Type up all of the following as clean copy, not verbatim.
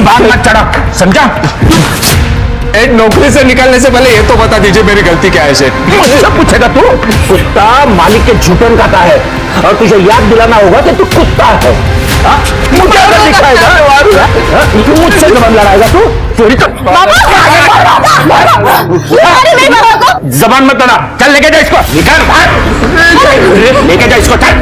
बात मत चढ़ा, समझा? एक नौकरी से निकलने से पहले ये तो बता दीजिए मेरी गलती क्या है शेठ। मुझसे पूछेगा तू? कुत्ता मालिक के जूतन खाता है और तुझे याद दिलाना होगा कि तू कुत्ता है। मुझे अगर दिखाएगा तू मुझसे जबान लड़ाएगा तू? तेरी तो जबान मत लड़ा। चल लेके जा इसको, निकल लेके जा इसको, चल।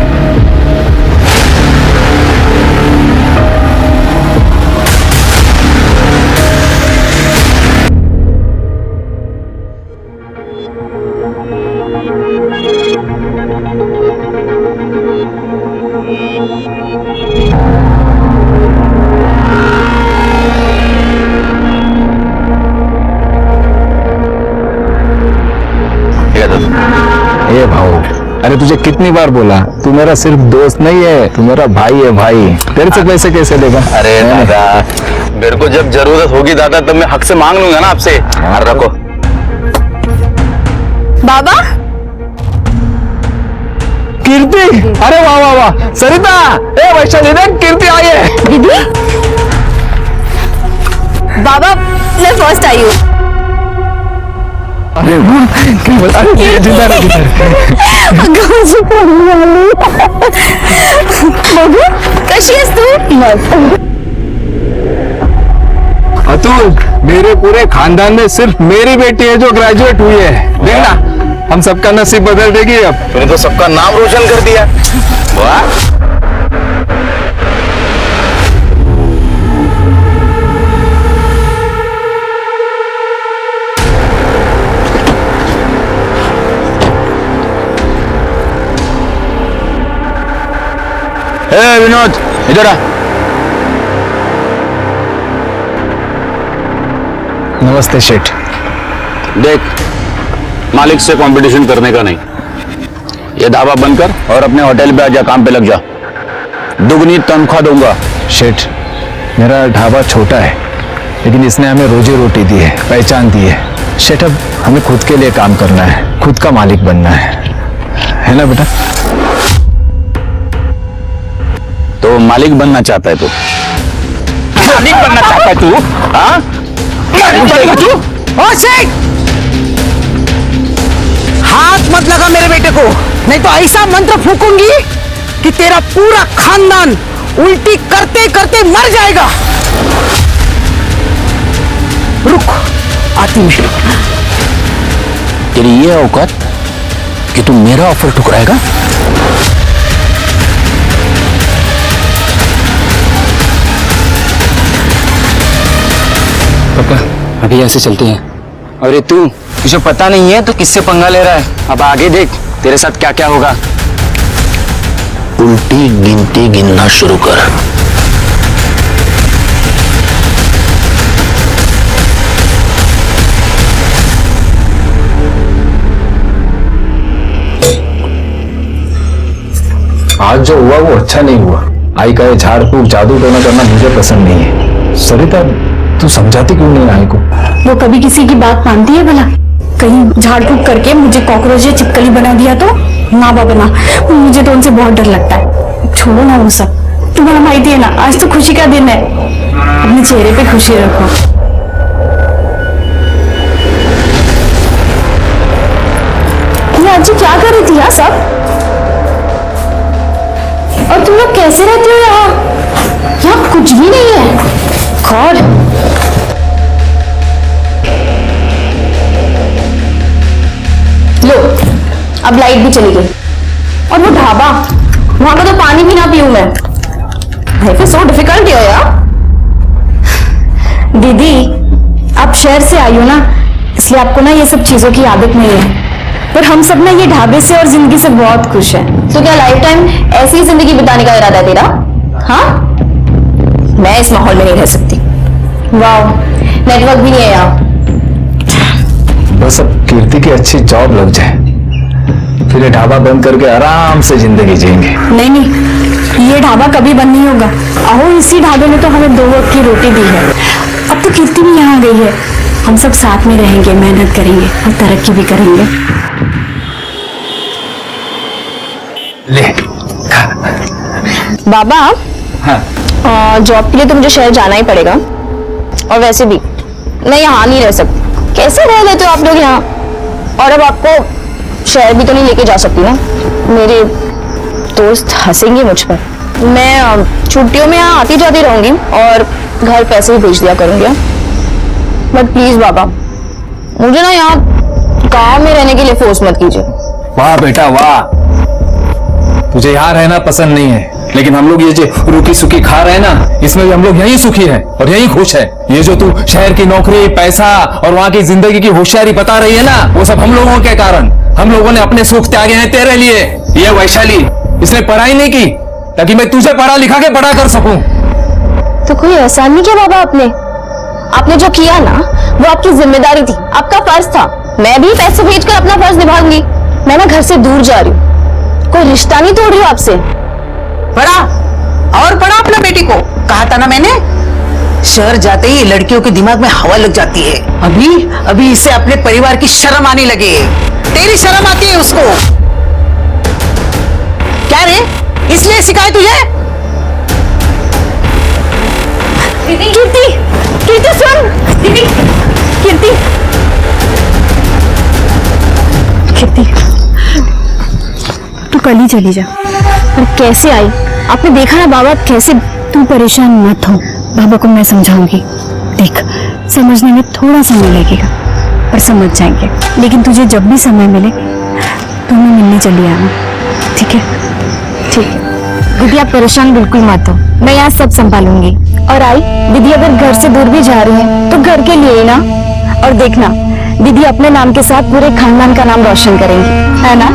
ए भाऊ, अरे तुझे कितनी बार बोला, तू मेरा सिर्फ दोस्त नहीं है, तू मेरा भाई है भाई। तेरे से पैसे कैसे देगा? अरे दादा, मेरे को जब जरूरत होगी दादा तब मैं हक से मांग लूंगा ना आपसे। यार रखो। बाबा कीर्ति, अरे वाह वाह वाह, सरिता, ए वैशाली देख कीर्ति आई है। दीदी, बाबा मैं फर्स्ट आई हूँ। अरे जिंदा रह, कशी आहेस तू? अतुल, मेरे पूरे खानदान में सिर्फ मेरी बेटी है जो ग्रेजुएट हुई है। देखना, हम सबका नसीब बदल देगी अब। तूने तो सबका नाम रोशन कर दिया। वाह। विनोद, इधर आ। नमस्ते शेठ। देख, मालिक से कंपटीशन करने का नहीं। ये ढाबा बंद कर और अपने होटल पे आजा, काम पे लग जा। दुगनी तनख्वाह दूंगा। शेठ, मेरा ढाबा छोटा है लेकिन इसने हमें रोजी रोटी दी है, पहचान दी है। शेठ, अब हमें खुद के लिए काम करना है, खुद का मालिक बनना है ना बेटा? तो मालिक बनना चाहता है तू? मालिक बनना चाहता है तू? हाँ, मालिक बनेगा तू? ओ शेख, हाथ मत लगा मेरे बेटे को, नहीं तो ऐसा मंत्र फूकूंगी कि तेरा पूरा खानदान उल्टी करते करते मर जाएगा। रुक, आती हूँ। तेरी ये औकात कि तू मेरा ऑफर ठुकराएगा? पापा, अभी ऐसे चलते हैं। अरे तू, तुझे पता नहीं है तो किससे पंगा ले रहा है? अब आगे देख तेरे साथ क्या क्या होगा। उल्टी गिनती गिनना शुरू कर। आज जो हुआ वो अच्छा नहीं हुआ। आई का झाड़ फूक जादू टोना करना मुझे पसंद नहीं है। सरिता, तू समझाती क्यों नहीं आई को? वो कभी किसी की बात मानती है भला? कहीं झाड़ फूक करके मुझे कॉकरोच या चिपकली बना दिया तो? ना बाबा ना, मुझे तो उनसे बहुत डर लगता है। छोड़ो ना वो सब, तुम्हारा भाई है ना, आज तो खुशी का दिन है, अपने चेहरे पे खुशी रखो। ये आज क्या कर रही थी यार सब? और तुम लोग कैसे रहते हो यहाँ? यहाँ कुछ भी नहीं है। गॉड, लो, अब लाइट भी चली गई। और वो ढाबा, वहां का तो पानी भी ना पीऊं मैं। लाइफ इज सो डिफिकल्ट यार। दीदी, आप शहर से आई हो ना, इसलिए आपको ना ये सब चीजों की आदत नहीं है। पर हम सब ना ये ढाबे से और जिंदगी से बहुत खुश हैं। तो क्या लाइफ टाइम ऐसी ही जिंदगी बिताने का इरादा है तेरा? हाँ, मैं इस माहौल में नहीं रह सकती। वाह, नेटवर्क भी नहीं है यहाँ। बस अब कीर्ति की अच्छी जॉब लग जाए, फिर ये ढाबा बंद करके आराम से जिंदगी जिएंगे। नहीं नहीं, ये ढाबा कभी बंद नहीं होगा। अहो, इसी ढाबे ने तो हमें 2 वक्त की रोटी दी है। अब तो कीर्ति भी यहाँ गई है। हम सब साथ में रहेंगे, मेहनत करेंगे और तरक्की भी करेंगे। ले बाबा, हाँ, जॉब के लिए तो मुझे शहर जाना ही पड़ेगा। और वैसे भी मैं यहाँ नहीं रह सकती। कैसे रह लेते हो आप लोग यहाँ? और अब आपको शहर भी तो नहीं लेके जा सकती ना, मेरे दोस्त हंसेंगे मुझ पर। मैं छुट्टियों में यहाँ आती जाती रहूंगी और घर पैसे भी भेज दिया करूंगी। बट प्लीज बाबा, मुझे ना यहाँ गांव में रहने के लिए फोर्स मत कीजिए। वाह बेटा वाह, तुझे यहाँ रहना पसंद नहीं है, लेकिन हम लोग ये जो रूखी सूखी खा रहे हैं ना, इसमें भी हम लोग यहीं सुखी हैं और यहीं खुश है। ये जो तू शहर की नौकरी, पैसा और वहाँ की जिंदगी की होशियारी बता रही है ना, वो सब हम लोगों के कारण। हम लोगों ने अपने सुख त्यागे हैं तेरे लिए। ये वैशाली, इसने पढ़ाई नहीं की ताकि मैं तुझे पढ़ा लिखा के बड़ा कर सकूं। तो कोई एहसान नहीं किया बाबा आपने जो किया ना, वो आपकी जिम्मेदारी थी, आपका फर्ज था। मैं भी पैसे भेजकर अपना फर्ज निभाऊंगी। मैं ना घर से दूर जा रही हूँ, कोई रिश्ता नहीं तोड़ रही हूँ आपसे। पढ़ा और पढ़ा अपना बेटी को। कहा था ना मैंने, शहर जाते ही लड़कियों के दिमाग में हवा लग जाती है। अभी इसे अपने परिवार की शर्म आने लगे। तेरी शर्म आती है उसको? क्या रे, इसलिए सिखाए तुझे? कीर्ति सुन। कीर्ति तू कल ही चली जा। पर कैसे आई? आपने देखा ना बाबा कैसे। तू परेशान मत हो, बाबा को मैं समझाऊंगी। देख, समझने में थोड़ा समय लगेगा पर समझ जाएंगे। लेकिन तुझे जब भी समय मिले तो हमें मिलने चली आना, ठीक है? ठीक है दीदी, आप परेशान बिल्कुल मत हो, मैं यहाँ सब संभालूंगी। और आई दीदी, अगर घर से दूर भी जा रही है तो घर के लिए ही ना। और देखना दीदी अपने नाम के साथ पूरे खानदान का नाम रोशन करेंगी, है ना?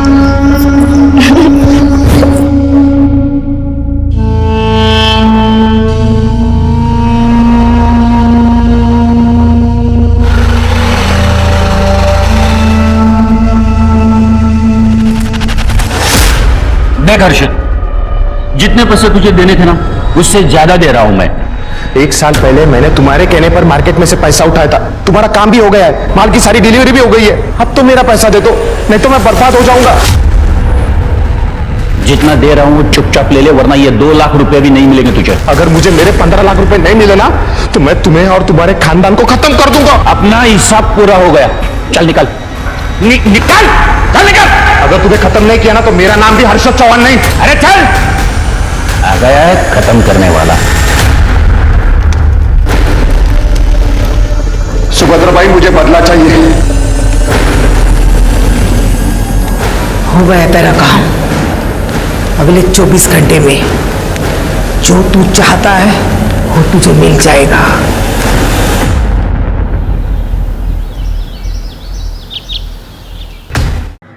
देख हर्षित, जितने पैसे तुझे देने थे ना, उससे ज्यादा दे रहा हूं मैं। 1 साल पहले मैंने तुम्हारे कहने पर मार्केट में से पैसा उठाया था। तुम्हारा काम भी हो गया है, माल की सारी डिलीवरी भी हो गई है। अब तो मेरा पैसा दे दो, नहीं तो मैं बर्बाद हो जाऊंगा। जितना दे रहा हूं वो चुपचाप ले ले, वरना ये 2 लाख रुपए भी नहीं मिलेंगे तुझे। अगर मुझे मेरे 15 लाख रुपए नहीं मिले ना, तो मैं तुम्हें और तुम्हारे खानदान को खत्म कर दूंगा। अपना हिसाब पूरा हो गया, चल निकल। निकल, चल निकल। अगर तुम्हें खत्म नहीं किया ना, तो मेरा नाम भी हर्षद चौहान नहीं। अरे चल। आ गया है खत्म करने वाला। सुभद्रा भाई, मुझे बदला चाहिए। हो गया तेरा काम। अगले 24 घंटे में जो तू चाहता है वो तुझे मिल जाएगा।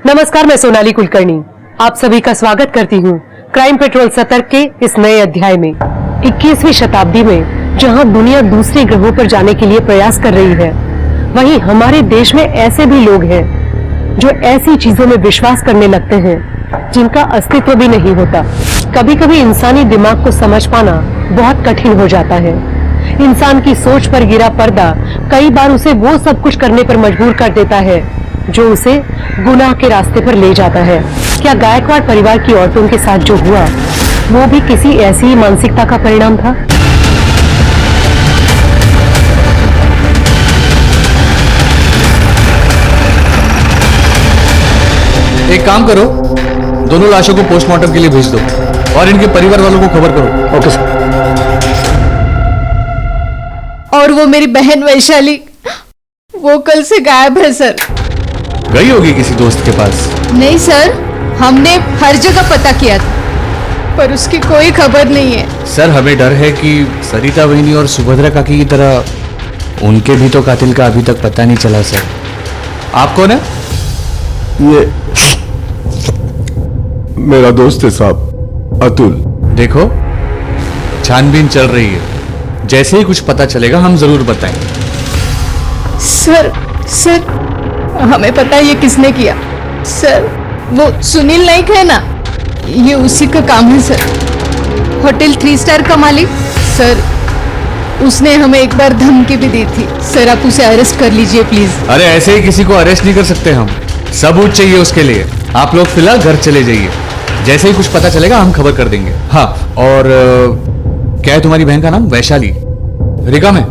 नमस्कार, मैं सोनाली कुलकर्णी आप सभी का स्वागत करती हूँ क्राइम पेट्रोल सतर्क के इस नए अध्याय में। 21वीं शताब्दी में जहाँ दुनिया दूसरे ग्रहों पर जाने के लिए प्रयास कर रही है, वहीं हमारे देश में ऐसे भी लोग हैं जो ऐसी चीजों में विश्वास करने लगते हैं जिनका अस्तित्व भी नहीं होता। कभी कभी इंसानी दिमाग को समझ पाना बहुत कठिन हो जाता है। इंसान की सोच पर गिरा पर्दा कई बार उसे वो सब कुछ करने पर मजबूर कर देता है जो उसे गुनाह के रास्ते पर ले जाता है। क्या गायकवाड़ परिवार की औरतों के साथ जो हुआ वो भी किसी ऐसी ही मानसिकता का परिणाम था? एक काम करो, दोनों लाशों को पोस्टमार्टम के लिए भेज दो और इनके परिवार वालों को खबर करो। Okay sir. और वो मेरी बहन वैशाली, वो कल से गायब है सर। गई होगी किसी दोस्त के पास? नहीं सर, हमने हर जगह पता किया था पर उसकी कोई खबर नहीं है। सर, हमें डर है कि सरिता बहनी और सुभद्रा काकी की तरह उनके भी तो कातिल का अभी तक पता नहीं चला। सर, आप कौन है? ये मेरा दोस्त है साहब, अतुल। देखो, छानबीन चल रही है, जैसे ही कुछ पता चलेगा हम जरूर बताएंगे। सर हमें पता है ये किसने किया। सर, वो सुनील नाइक है ना, ये उसी का काम है सर। होटल 3 स्टार का मालिक सर, उसने हमें एक बार धमकी भी दी थी। सर, आप उसे अरेस्ट कर लीजिए प्लीज। अरे ऐसे ही किसी को अरेस्ट नहीं कर सकते हम, सबूत चाहिए उसके लिए। आप लोग फिलहाल घर चले जाइए, जैसे ही कुछ पता चलेगा हम खबर कर देंगे। हाँ, और क्या है तुम्हारी बहन का नाम? वैशाली। रिका में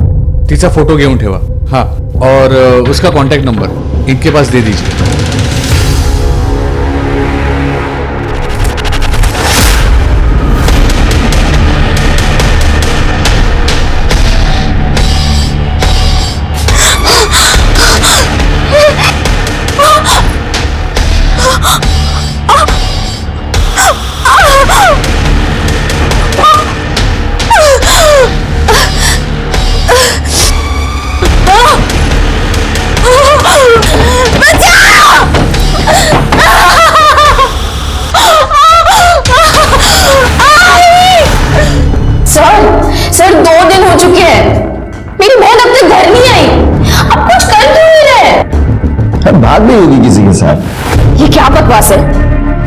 तिचा फोटो घेऊन ठेवा. हाँ, और उसका कांटेक्ट नंबर इनके पास दे दीजिए. सर 2 दिन हो चुके हैं, मेरी बहन अब तक घर नहीं आई. आप कुछ कर क्यों नहीं रहे? बात भी होगी किसी के साथ. ये क्या बकवास है?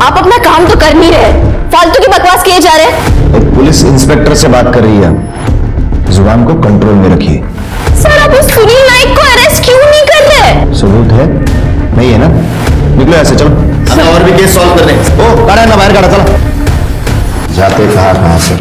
आप अपना काम तो कर नहीं रहे, फालतू की बकवास किए जा रहे हैं. एक पुलिस इंस्पेक्टर से बात कर रही है, जुबान को कंट्रोल में रखिए. सर आप उस सुनील नाइक को अरेस्ट क्यों नहीं कर रहे? सबूत है नहीं है ना? निकलो ऐसे, चलो. और भी केस सॉल्व करने. ओ काढ़ा ना, बाहर काढ़ा, चलो. जाते कहाँ से?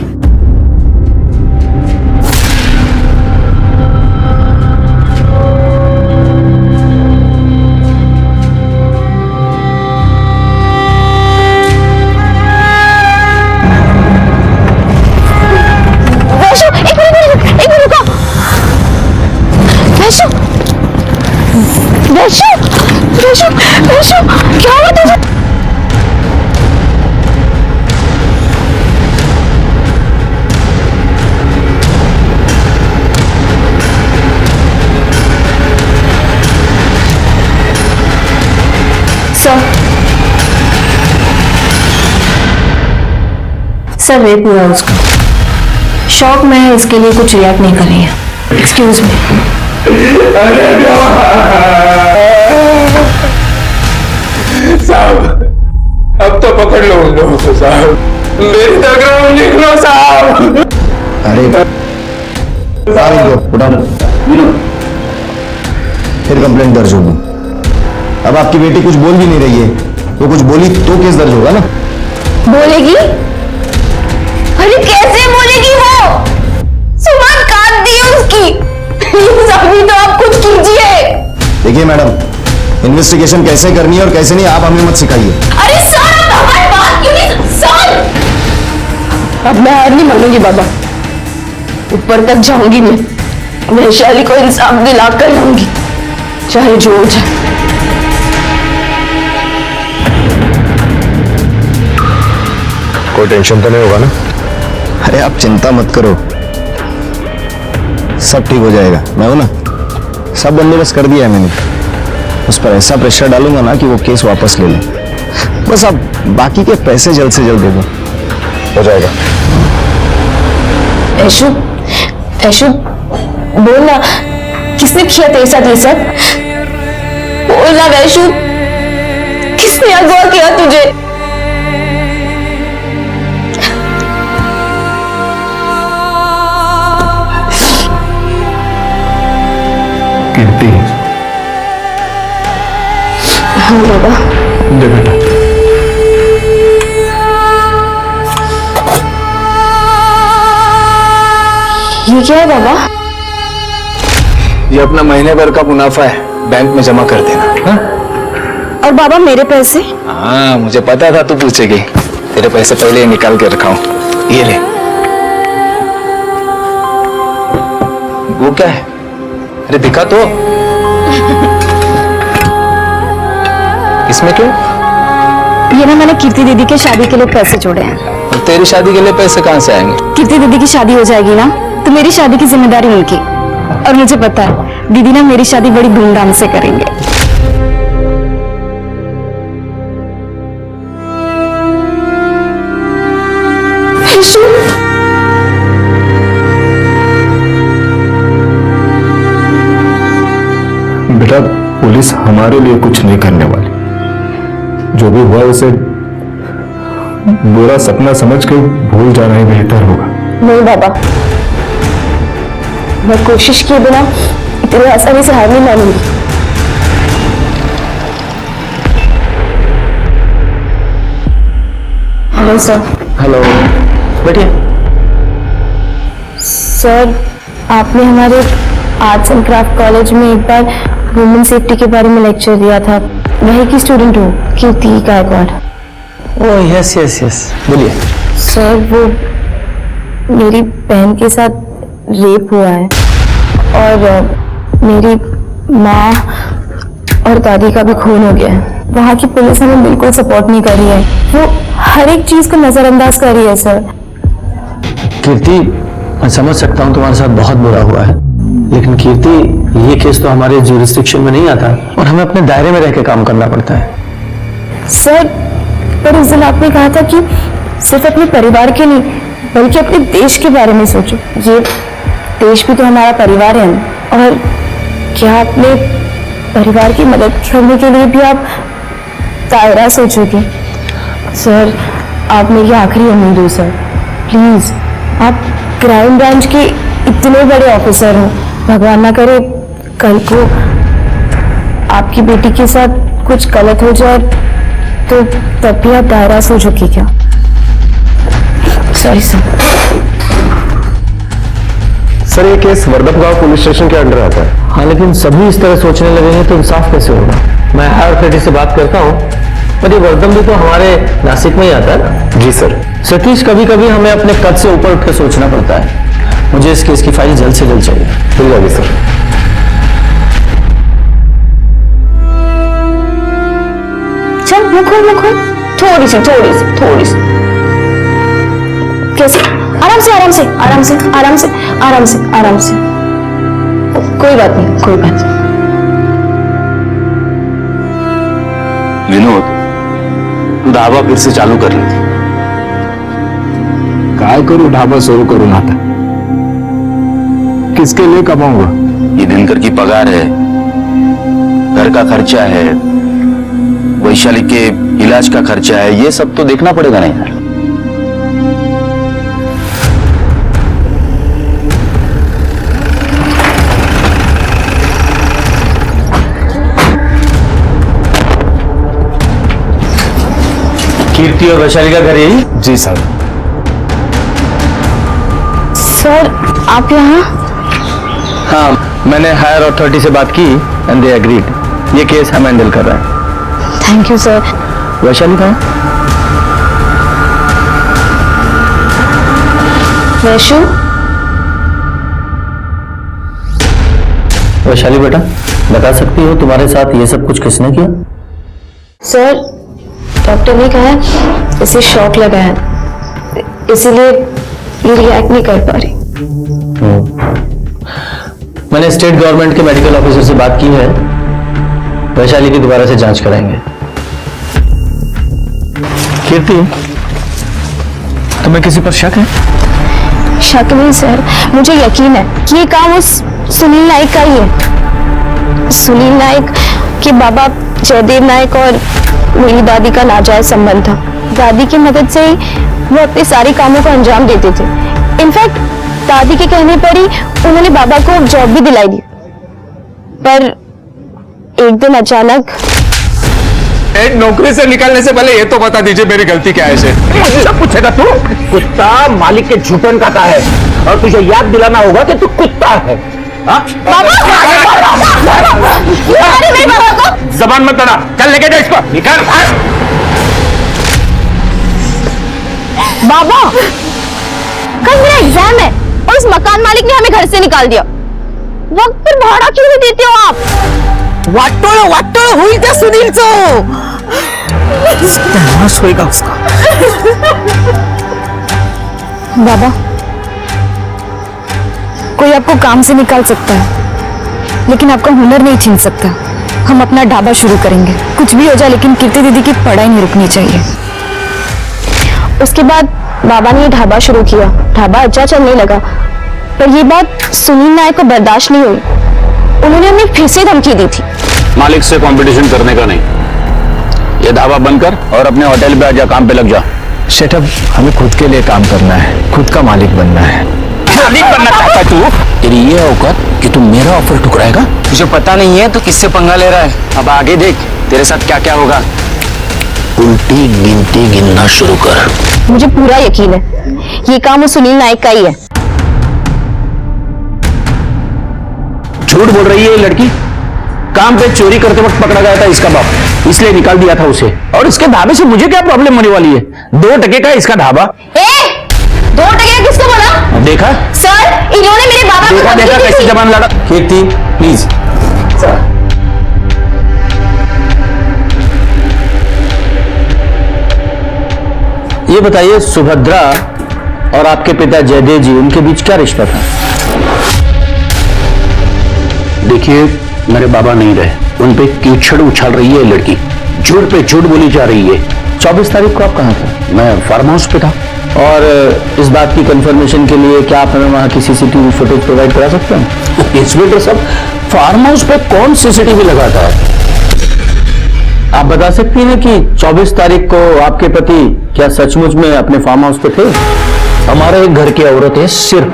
वैशु, क्या हुआ तुझे? सर रेप हुआ उसका. शॉक में है, इसके लिए कुछ रिएक्ट नहीं कर रही है. Excuse me. साहब अब तो पकड़ लो उन लोगों को साहब. मेरी तकरार लिख लो साहब. अरे फिर कंप्लेंट दर्ज होगी. अब आपकी बेटी कुछ बोल भी नहीं रही है, वो कुछ बोली तो केस दर्ज होगा ना. बोलेगी? अरे कैसे बोलेगी वो? जुबान काट दी उसकी. प्लीज अभी तो आप कुछ कीजिए. देखिए मैडम, इन्वेस्टिगेशन कैसे करनी है और कैसे नहीं आप हमें मत सिखाइए. अरे सर आप हमारी बात क्यों नहीं? सर अब मैं हार नहीं मानूंगी बाबा. ऊपर तक जाऊंगी मैं. वैशाली को इंसाफ दिला कर लाऊंगी, चाहे जो हो जाए. कोई टेंशन तो नहीं होगा ना? अरे आप चिंता मत करो, सब ठीक हो जाएगा. मैं हूं ना, सब बंदोबस्त कर दिया है मैंने. उस पर ऐसा प्रेशर डालूंगा ना कि वो केस वापस ले ले. बस आप बाकी के पैसे जल्द से जल्द दे दो, हो जाएगा. ऐशु, ऐशु बोलना, किसने किया तेरे साथ ये सब? बोलना वैशु, किसने अगवा किया तुझे? कीर्ति. हाँ बाबा. दे बेटा. ये क्या है बाबा? ये अपना महीने भर का मुनाफा है, बैंक में जमा कर देना. हाँ? और बाबा मेरे पैसे? हाँ मुझे पता था तू पूछेगी. तेरे पैसे पहले ही निकाल के रखा हूं. ये ले. वो क्या है? अरे दिखा तो. इसमें क्यों? ये ना मैंने कीर्ति दीदी के शादी के लिए पैसे जोड़े हैं. और तेरी शादी के लिए पैसे कहां से आएंगे? कीर्ति दीदी की शादी हो जाएगी ना, तो मेरी शादी की जिम्मेदारी उनकी. और मुझे पता है दीदी ना मेरी शादी बड़ी धूमधाम से करेंगे. बेटा पुलिस हमारे लिए कुछ नहीं करने वाली. जो भी हुआ उसे बुरा सपना समझ के भूल जाना ही बेहतर होगा. नहीं बाबा, मैं कोशिश किए बिना इतनी आसानी से हार नहीं मानूंगी. Hello sir. हेलो. बैठिए. सर आपने हमारे आर्ट्स एंड क्राफ्ट कॉलेज में एक बार वुमेन सेफ्टी के बारे में लेक्चर दिया था। वही की स्टूडेंट हूँ, Kirti Gaikwad. Oh yes yes yes, बोलिए। सर वो मेरी बहन के साथ रेप हुआ है और मेरी माँ और दादी का भी खून हो गया है। वहाँ की पुलिस हमें बिल्कुल सपोर्ट नहीं कर रही है, वो हर एक चीज को नजरअंदाज कर रही है सर। कीर्ति, मैं समझ सकता हूँ तुम्हारे साथ बहुत बुरा हुआ है, लेकिन कीर्ति ये केस तो हमारे ज्यूरिसडिक्शन में नहीं आता और हमें अपने दायरे में रह के काम करना पड़ता है। सर पर उस दिन आपने कहा था कि सिर्फ अपने परिवार के नहीं बल्कि अपने देश के बारे में सोचो। ये देश भी तो हमारा परिवार है और क्या अपने परिवार की मदद करने के लिए भी आप दायरा सोचोगे? सर आप मेरी आखिरी उम्मीद हो सर, प्लीज। आप क्राइम ब्रांच के इतने बड़े ऑफिसर हो, भगवान ना करे कल को आपकी बेटी के साथ कुछ गलत हो जाए तो तब भी आप दायरा सोचोगे क्या? Sorry sir. सर ये केस वर्दपगांव पुलिस स्टेशन के अंडर आता है। हाँ, लेकिन सभी इस तरह सोचने लगेंगे तो इंसाफ कैसे होगा? मैं हायर अथॉरिटी से बात करता हूँ, पर ये वर्दम भी तो हमारे नासिक में ही आता है। जी सर। सतीश, कभी कभी हमें अपने कद से ऊपर उठ कर सोचना पड़ता है। मुझे इस केस की फाइल जल्द से जल्द चाहिए। मिल जाएगी सर। चल मुखो थोड़ी सी कैसे? आराम से। कोई बात नहीं। विनोद, ढाबा फिर से चालू कर ली। काय करूं ढाबा शुरू करूं आता, किसके लिए कमाऊंगा? ये दिनकर की पगार है, घर का खर्चा है, वैशाली के इलाज का खर्चा है, ये सब तो देखना पड़ेगा नहीं यार। कीर्ति और वैशाली का घर यही? जी सर। सर आप यहाँ? हाँ, मैंने हायर अथॉरिटी से बात की एंड दे एग्रीड। ये केस हम हैंडल कर रहे हैं। Thank you sir. वैशाली कहाँ? वैशु? वैशाली बेटा, बता सकती हो तुम्हारे साथ ये सब कुछ किसने किया? सर डॉक्टर ने कहा इसे शॉक लगा है, इसीलिए ये रिएक्ट नहीं कर पा रही। मैंने स्टेट गवर्नमेंट के मेडिकल ऑफिसर से बात की है, वैशाली की दोबारा से जांच कराएंगे। कीर्ति, तुम्हें किसी पर शक है? शक नहीं सर, मुझे यकीन है कि ये काम उस सुनील नाइक का ही है। सुनील नाइक के बाबा जयदेव नाइक और मेरी दादी का नाजायज संबंध था। दादी की मदद से ही वो अपने सारे कामों को अंजाम देते थे। इनफैक्ट दादी के कहने पर ही उन्होंने बाबा को जॉब भी दिलाई दी। पर एक दिन अचानक नौकरी से निकालने से पहले ये तो बता दीजिए मेरी गलती क्या है इसे? मुझसे पूछेगा तू? कुत्ता मालिक के झूठन खाता है और तुझे याद दिलाना होगा कि तू कुत्ता है। जबान मत लड़ा, चल लेके जा इसको, निकाल। बाबा कल मेरा एग्जाम है और उस मकान मालिक ने हमें घर से निकाल दिया। वक्त पर भाड़ा क्यों नहीं देते हो आप? वाटोळ होईल त्या सुनीलचं। नाश होएगा उसका। बाबा कोई आपको काम से निकाल सकता है लेकिन आपका हुनर नहीं छीन सकता। हम अपना ढाबा शुरू करेंगे, कुछ भी हो जाए लेकिन कीर्ति दीदी की पढ़ाई नहीं रुकनी चाहिए। उसके बाद बाबा ने ये ढाबा शुरू किया। ढाबा अच्छा चलने लगा, पर ये बात सुनील नायक को बर्दाश्त नहीं हुई। उन्होंने हमें फिर से धमकी दी थी। मालिक से कंपटीशन करने का नहीं, ये ढाबा बंद कर और अपने होटल पे आजा, काम पे लग जा। सेटअप हमें खुद के लिए काम करना है, खुद का मालिक बनना है। मालिक बनना चाहता है तू? तेरी ये औकात कि तू मेरा ऑफर ठुकराएगा? तुझे पता नहीं है तो किससे पंगा ले रहा है। अब आगे देख तेरे साथ क्या क्या होगा। उल्टी गिनती गिनना शुरू कर। मुझे पूरा यकीन है ये काम उस सुनील नायक का ही है। झूठ बोल रही है ये लड़की। काम पे चोरी करते वक्त पकड़ा गया था इसका बाप, इसलिए निकाल दिया था उसे। और इसके ढाबे से मुझे क्या प्रॉब्लम होने वाली है? 2 टके का इसका ढाबा। 2 टके किसको बोला? देखा सर, इन्होंने मेरे बाबा को देखा धमकी देखा दी कैसे थी। जबान लड़ा। कीर्ति प्लीज। ये बताइए, सुभद्रा और आपके पिता जयदेव जी, उनके बीच क्या रिश्ता था? देखिए, मेरे बाबा नहीं रहे, उन पे कीचड़ उछाल रही है लड़की, झूठ पे झूठ बोली जा रही है। 24 तारीख को आप कहाँ थे? मैं फार्म हाउस पे था। और इस बात की कंफर्मेशन के लिए क्या आप हमें वहाँ की सीसीटीवी फुटेज प्रोवाइड करा सकते हैं? इंस्पेक्टर साहब, फार्म हाउस पे कौन सीसीटीवी लगाता है? आप बता सकती हैं कि 24 तारीख को आपके पति क्या सचमुच में अपने फार्म हाउस पे थे? हमारे घर की औरतें सिर्फ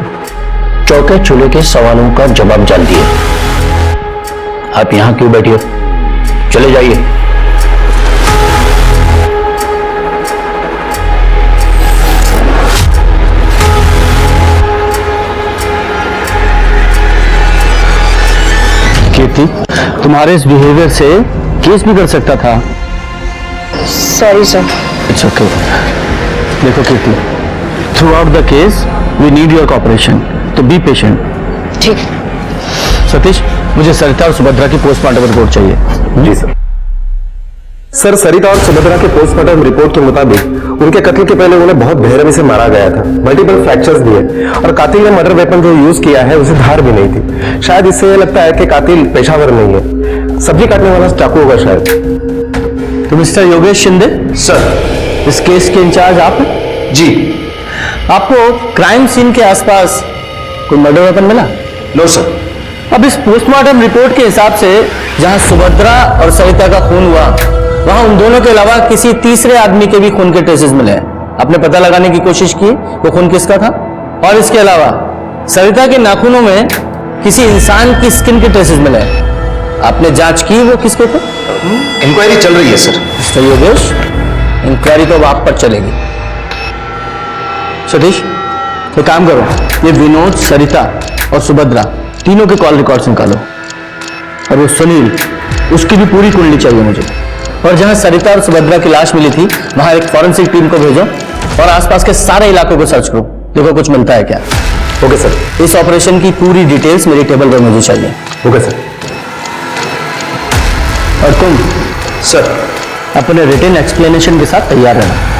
चौके चूल्हे के सवालों का जवाब जानती है। आप यहां क्यों बैठी हो? चले जाइए। कीर्ति, तुम्हारे इस बिहेवियर से केस भी कर सकता था। Sorry sir. It's okay. देखो Kirti, throughout the case we need your cooperation, तो बी पेशेंट। ठीक। सतीश, मुझे सरिता और सुभद्रा की पोस्टमार्टम रिपोर्ट चाहिए। जी सर। सर, सरिता और सुभद्रा के पोस्टमार्टम रिपोर्ट के मुताबिक उनके कत्ल के पहले उन्हें बहुत बेरहमी से मारा गया था। मल्टीपल फ्रैक्चर्स भी है और कातिल ने मर्डर वेपन जो यूज किया है उसे धार भी नहीं थी। शायद इससे यह लगता है कि कातिल पेशावर नहीं है, सब्जी काटने वाला चाकू होगा शायद। तो मिस्टर योगेश शिंदे सर। इस केस के इंचार्ज आप हैं? जी। आपको क्राइम सीन के आसपास कोई मर्डर वेपन मिला? No sir. अब इस पोस्टमार्टम रिपोर्ट के हिसाब से जहां सुभद्रा और सरिता का खून हुआ, वहां उन दोनों के अलावा किसी तीसरे आदमी के भी खून के ट्रेसेस मिले हैं। आपने पता लगाने की कोशिश की वो खून किसका था? और इसके अलावा सरिता के नाखूनों में किसी इंसान की स्किन के ट्रेसेस मिले हैं। आपने जांच की वो किसके थे? इंक्वायरी चल रही है सर। मिस्टर योगेश, इंक्वायरी तो अब आप पर चलेगी। सतीश, तो काम करो, ये विनोद, सरिता और सुभद्रा तीनों के कॉल रिकॉर्ड्स निकालो। और वो सुनील, उसकी भी पूरी कुंडली चाहिए मुझे। और जहां सरिता और सुभद्रा की लाश मिली थी वहां एक फॉरेंसिक टीम को भेजो और आसपास के सारे इलाकों को सर्च करो, देखो कुछ मिलता है क्या। Okay sir. इस ऑपरेशन की पूरी डिटेल्स मेरी टेबल पर मुझे चाहिए। Okay sir. और तुम सर। अपने रिटन एक्सप्लेनेशन के साथ तैयार रहना।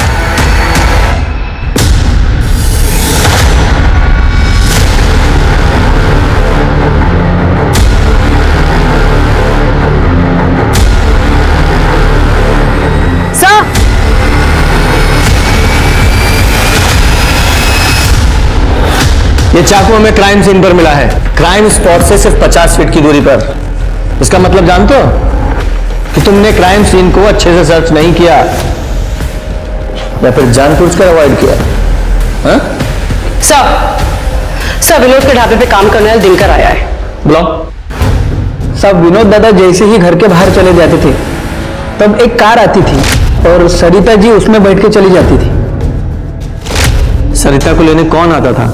ये चाकू हमें क्राइम सीन पर मिला है, क्राइम स्पॉट से सिर्फ 50 फीट की दूरी पर। इसका मतलब जानते हो कि तुमने क्राइम सीन को अच्छे से सर्च नहीं किया या फिर जानबूझकर अवॉइड किया। हाँ? सब विनोद के ढाबे पे काम करने वाला दिनकर आया है। बुलाओ। सब विनोद दादा जैसे ही घर के बाहर चले जाते थे तब एक कार आती थी और सरिता जी उसमें बैठ के चली जाती थी। सरिता को लेने कौन आता था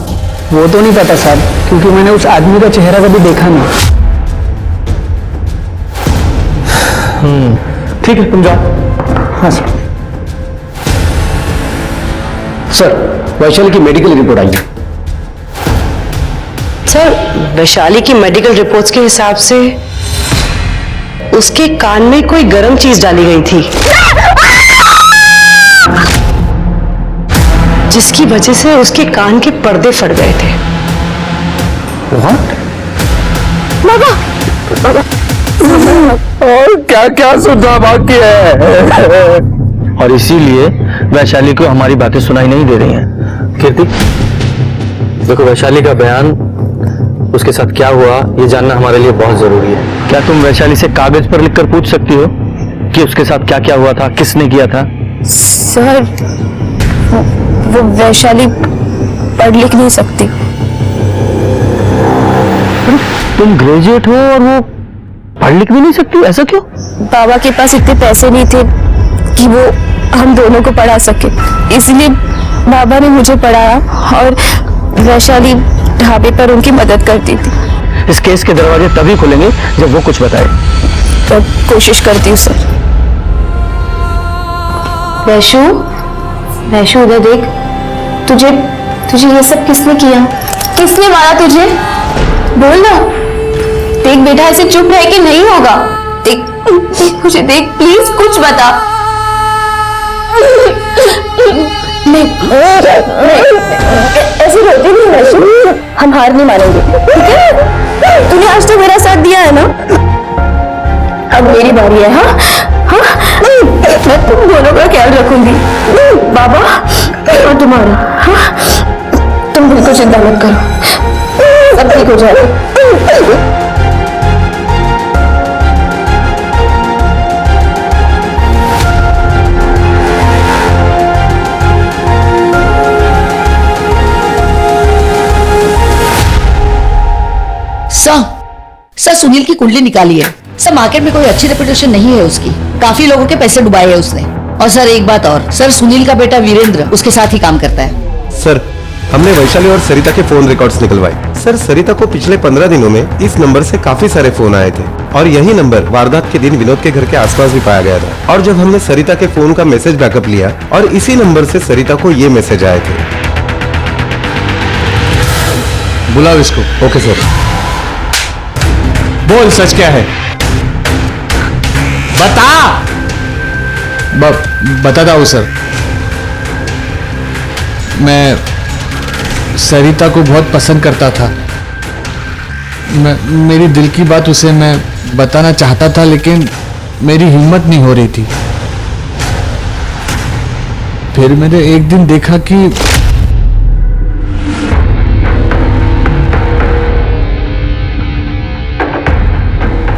वो तो नहीं पता साहब, क्योंकि मैंने उस आदमी का चेहरा कभी देखा नहीं। ठीक है, तुम जाओ। हाँ सर। सर, वैशाली की मेडिकल रिपोर्ट आई है। सर, वैशाली की मेडिकल रिपोर्ट्स के हिसाब से उसके कान में कोई गर्म चीज डाली गई थी, जिसकी वजह से उसके कान के पर्दे फट गए थे। What? और क्या क्या सुनना बाकी है। और इसीलिए वैशाली को हमारी बातें सुनाई नहीं दे रही हैं। कीर्ति, देखो, वैशाली का बयान, उसके साथ क्या हुआ ये जानना हमारे लिए बहुत जरूरी है। क्या तुम वैशाली से कागज पर लिखकर पूछ सकती हो कि उसके साथ क्या क्या हुआ था, किसने किया था? सर, वो वैशाली पढ़ लिख नहीं सकती। तुम ग्रेजुएट हो और वो पढ़ लिख भी नहीं सकती, ऐसा क्यों? बाबा के पास इतने पैसे नहीं थे कि वो हम दोनों को पढ़ा सके, इसलिए बाबा ने मुझे पढ़ाया और वैशाली ढाबे पर उनकी मदद करती थी। इस केस के दरवाजे तभी खुलेंगे जब वो कुछ बताए। तो कोशिश करती हूँ सर। वैशु, वैशु उधर देख। तुझे ये सब किसने किया? किसने मारा तुझे? बोल ना। देख बेटा, ऐसे चुप रह के नहीं होगा। देख देख मुझे देख, प्लीज कुछ बता। नहीं, ऐसे रोती नहीं वैशु, हम हार नहीं मानेंगे, ठीक है? तूने आज तो मेरा साथ दिया है ना, अब मेरी बारी है। हाँ हाँ, मैं तुम दोनों का ख्याल रखूंगी, बाबा और तुम्हारा। हाँ, तुम बिल्कुल चिंता मत करो, सब ठीक हो जाएगा। सर सुनील की कुंडली निकाली है सर। मार्केट में कोई अच्छी रेपुटेशन नहीं है उसकी, काफी लोगों के पैसे डुबाए हैं उसने। और सर एक बात और, सर सुनील का बेटा वीरेंद्र उसके साथ ही काम करता है। सर हमने वैशाली और सरिता के फोन रिकॉर्ड्स निकलवाए। सर सरिता को पिछले 15 दिनों में इस नंबर से काफी सारे फोन आए थे और यही नंबर वारदात के दिन विनोद के घर के आसपास भी पाया गया था। और जब हमने सरिता के फोन का मैसेज बैकअप लिया और इसी नंबर से सरिता को ये मैसेज आए थे। बुलाओ इसको। Okay sir. बोल सच क्या है, बता। बताता हूँ सर। मैं सरिता को बहुत पसंद करता था। मेरी दिल की बात उसे मैं बताना चाहता था, लेकिन मेरी हिम्मत नहीं हो रही थी। फिर मैंने एक दिन देखा कि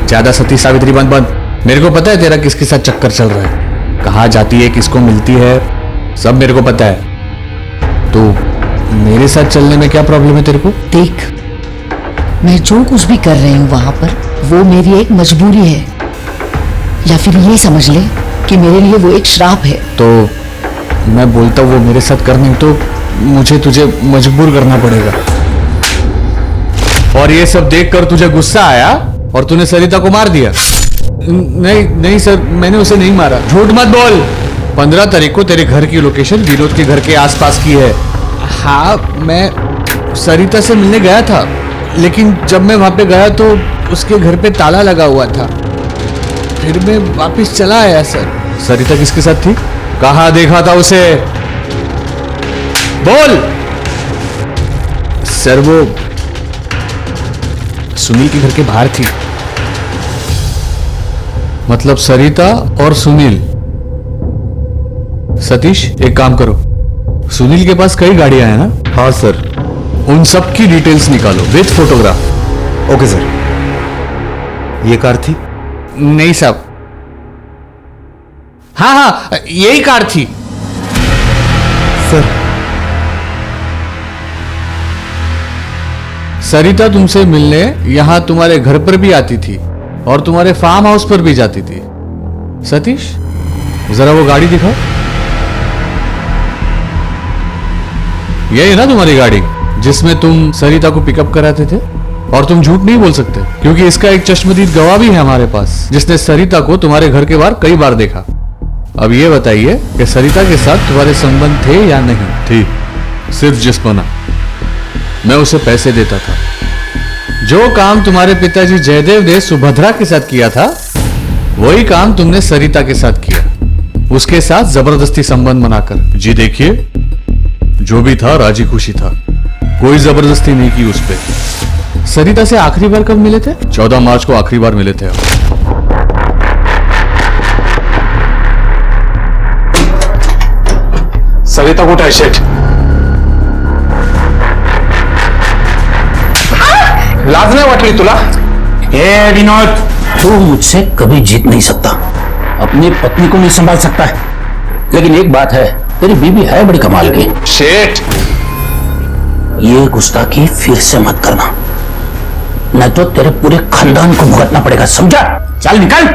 ज्यादा सती सावित्री बंद बंद। मेरे को पता है तेरा किसके साथ चक्कर चल रहा है, कहाँ जाती है, किसको मिलती है, सब मेरे को पता है। तो मेरे साथ चलने में क्या प्रॉब्लम है तेरे को? देख, मैं जो कुछ भी कर रही हूँ वहां पर, वो मेरी एक मजबूरी है, या फिर ये समझ ले कि मेरे लिए वो एक श्राप है। तो मैं बोलता हूँ वो मेरे साथ करने, तो मुझे तुझे मजबूर करना पड़ेगा। और ये सब देखकर तुझे गुस्सा आया और तूने सरिता को मार दिया? नहीं सर, मैंने उसे नहीं मारा। झूठ मत बोल। 15 तारीख को तेरे घर की लोकेशन विनोद के घर के आसपास की है। हाँ, मैं सरिता से मिलने गया था, लेकिन जब मैं वहां पे गया तो उसके घर पे ताला लगा हुआ था। फिर मैं वापस चला आया सर। सरिता किसके साथ थी? कहाँ देखा था उसे? बोल। सर वो सुनील के घर के बाहर थी। मतलब सरिता और सुनील। सतीश एक काम करो, सुनील के पास कई गाड़ियां हैं ना? हाँ सर। उन सब की डिटेल्स निकालो विद फोटोग्राफ। Okay sir. ये कार थी? नहीं साहब। हाँ, यही कार थी सर। सरिता तुमसे मिलने यहां तुम्हारे घर पर भी आती थी और तुम्हारे फार्म हाउस पर भी जाती थी। सतीश जरा वो गाड़ी दिखाओ। यही ना तुम्हारी गाड़ी जिसमें तुम सरिता को पिकअप कराते थे? और तुम झूठ नहीं बोल सकते क्योंकि इसका एक चश्मदीद गवाह भी है हमारे पास, जिसने सरिता को तुम्हारे घर के बाहर कई बार देखा। अब ये बताइए कि सरिता के साथ तुम्हारे संबंध थे या नहीं? थी। सिर्फ जिस्म ना। मैं उसे पैसे देता था। जो काम तुम्हारे पिताजी जयदेव ने सुभद्रा के साथ किया था, वही काम तुमने सरिता के साथ किया, उसके साथ जबरदस्ती संबंध बनाकर। जी देखिए, जो भी था राजी खुशी था, कोई जबरदस्ती नहीं की उस पे। सरिता से आखिरी बार कब मिले थे? 14 मार्च को आखिरी बार मिले थे। सरिता कुठे आहे शेठ? लाज नाही वाटली तुला? ए विनोद, तू मुझसे कभी जीत नहीं सकता, अपनी पत्नी को नहीं संभाल सकता है। लेकिन एक बात है, तेरी बीवी है बड़ी कमाल की। शेठ, ये गुस्ताखी फिर से मत करना, नहीं तो तेरे पूरे खानदान को भुगतना पड़ेगा, समझा? चल निकल।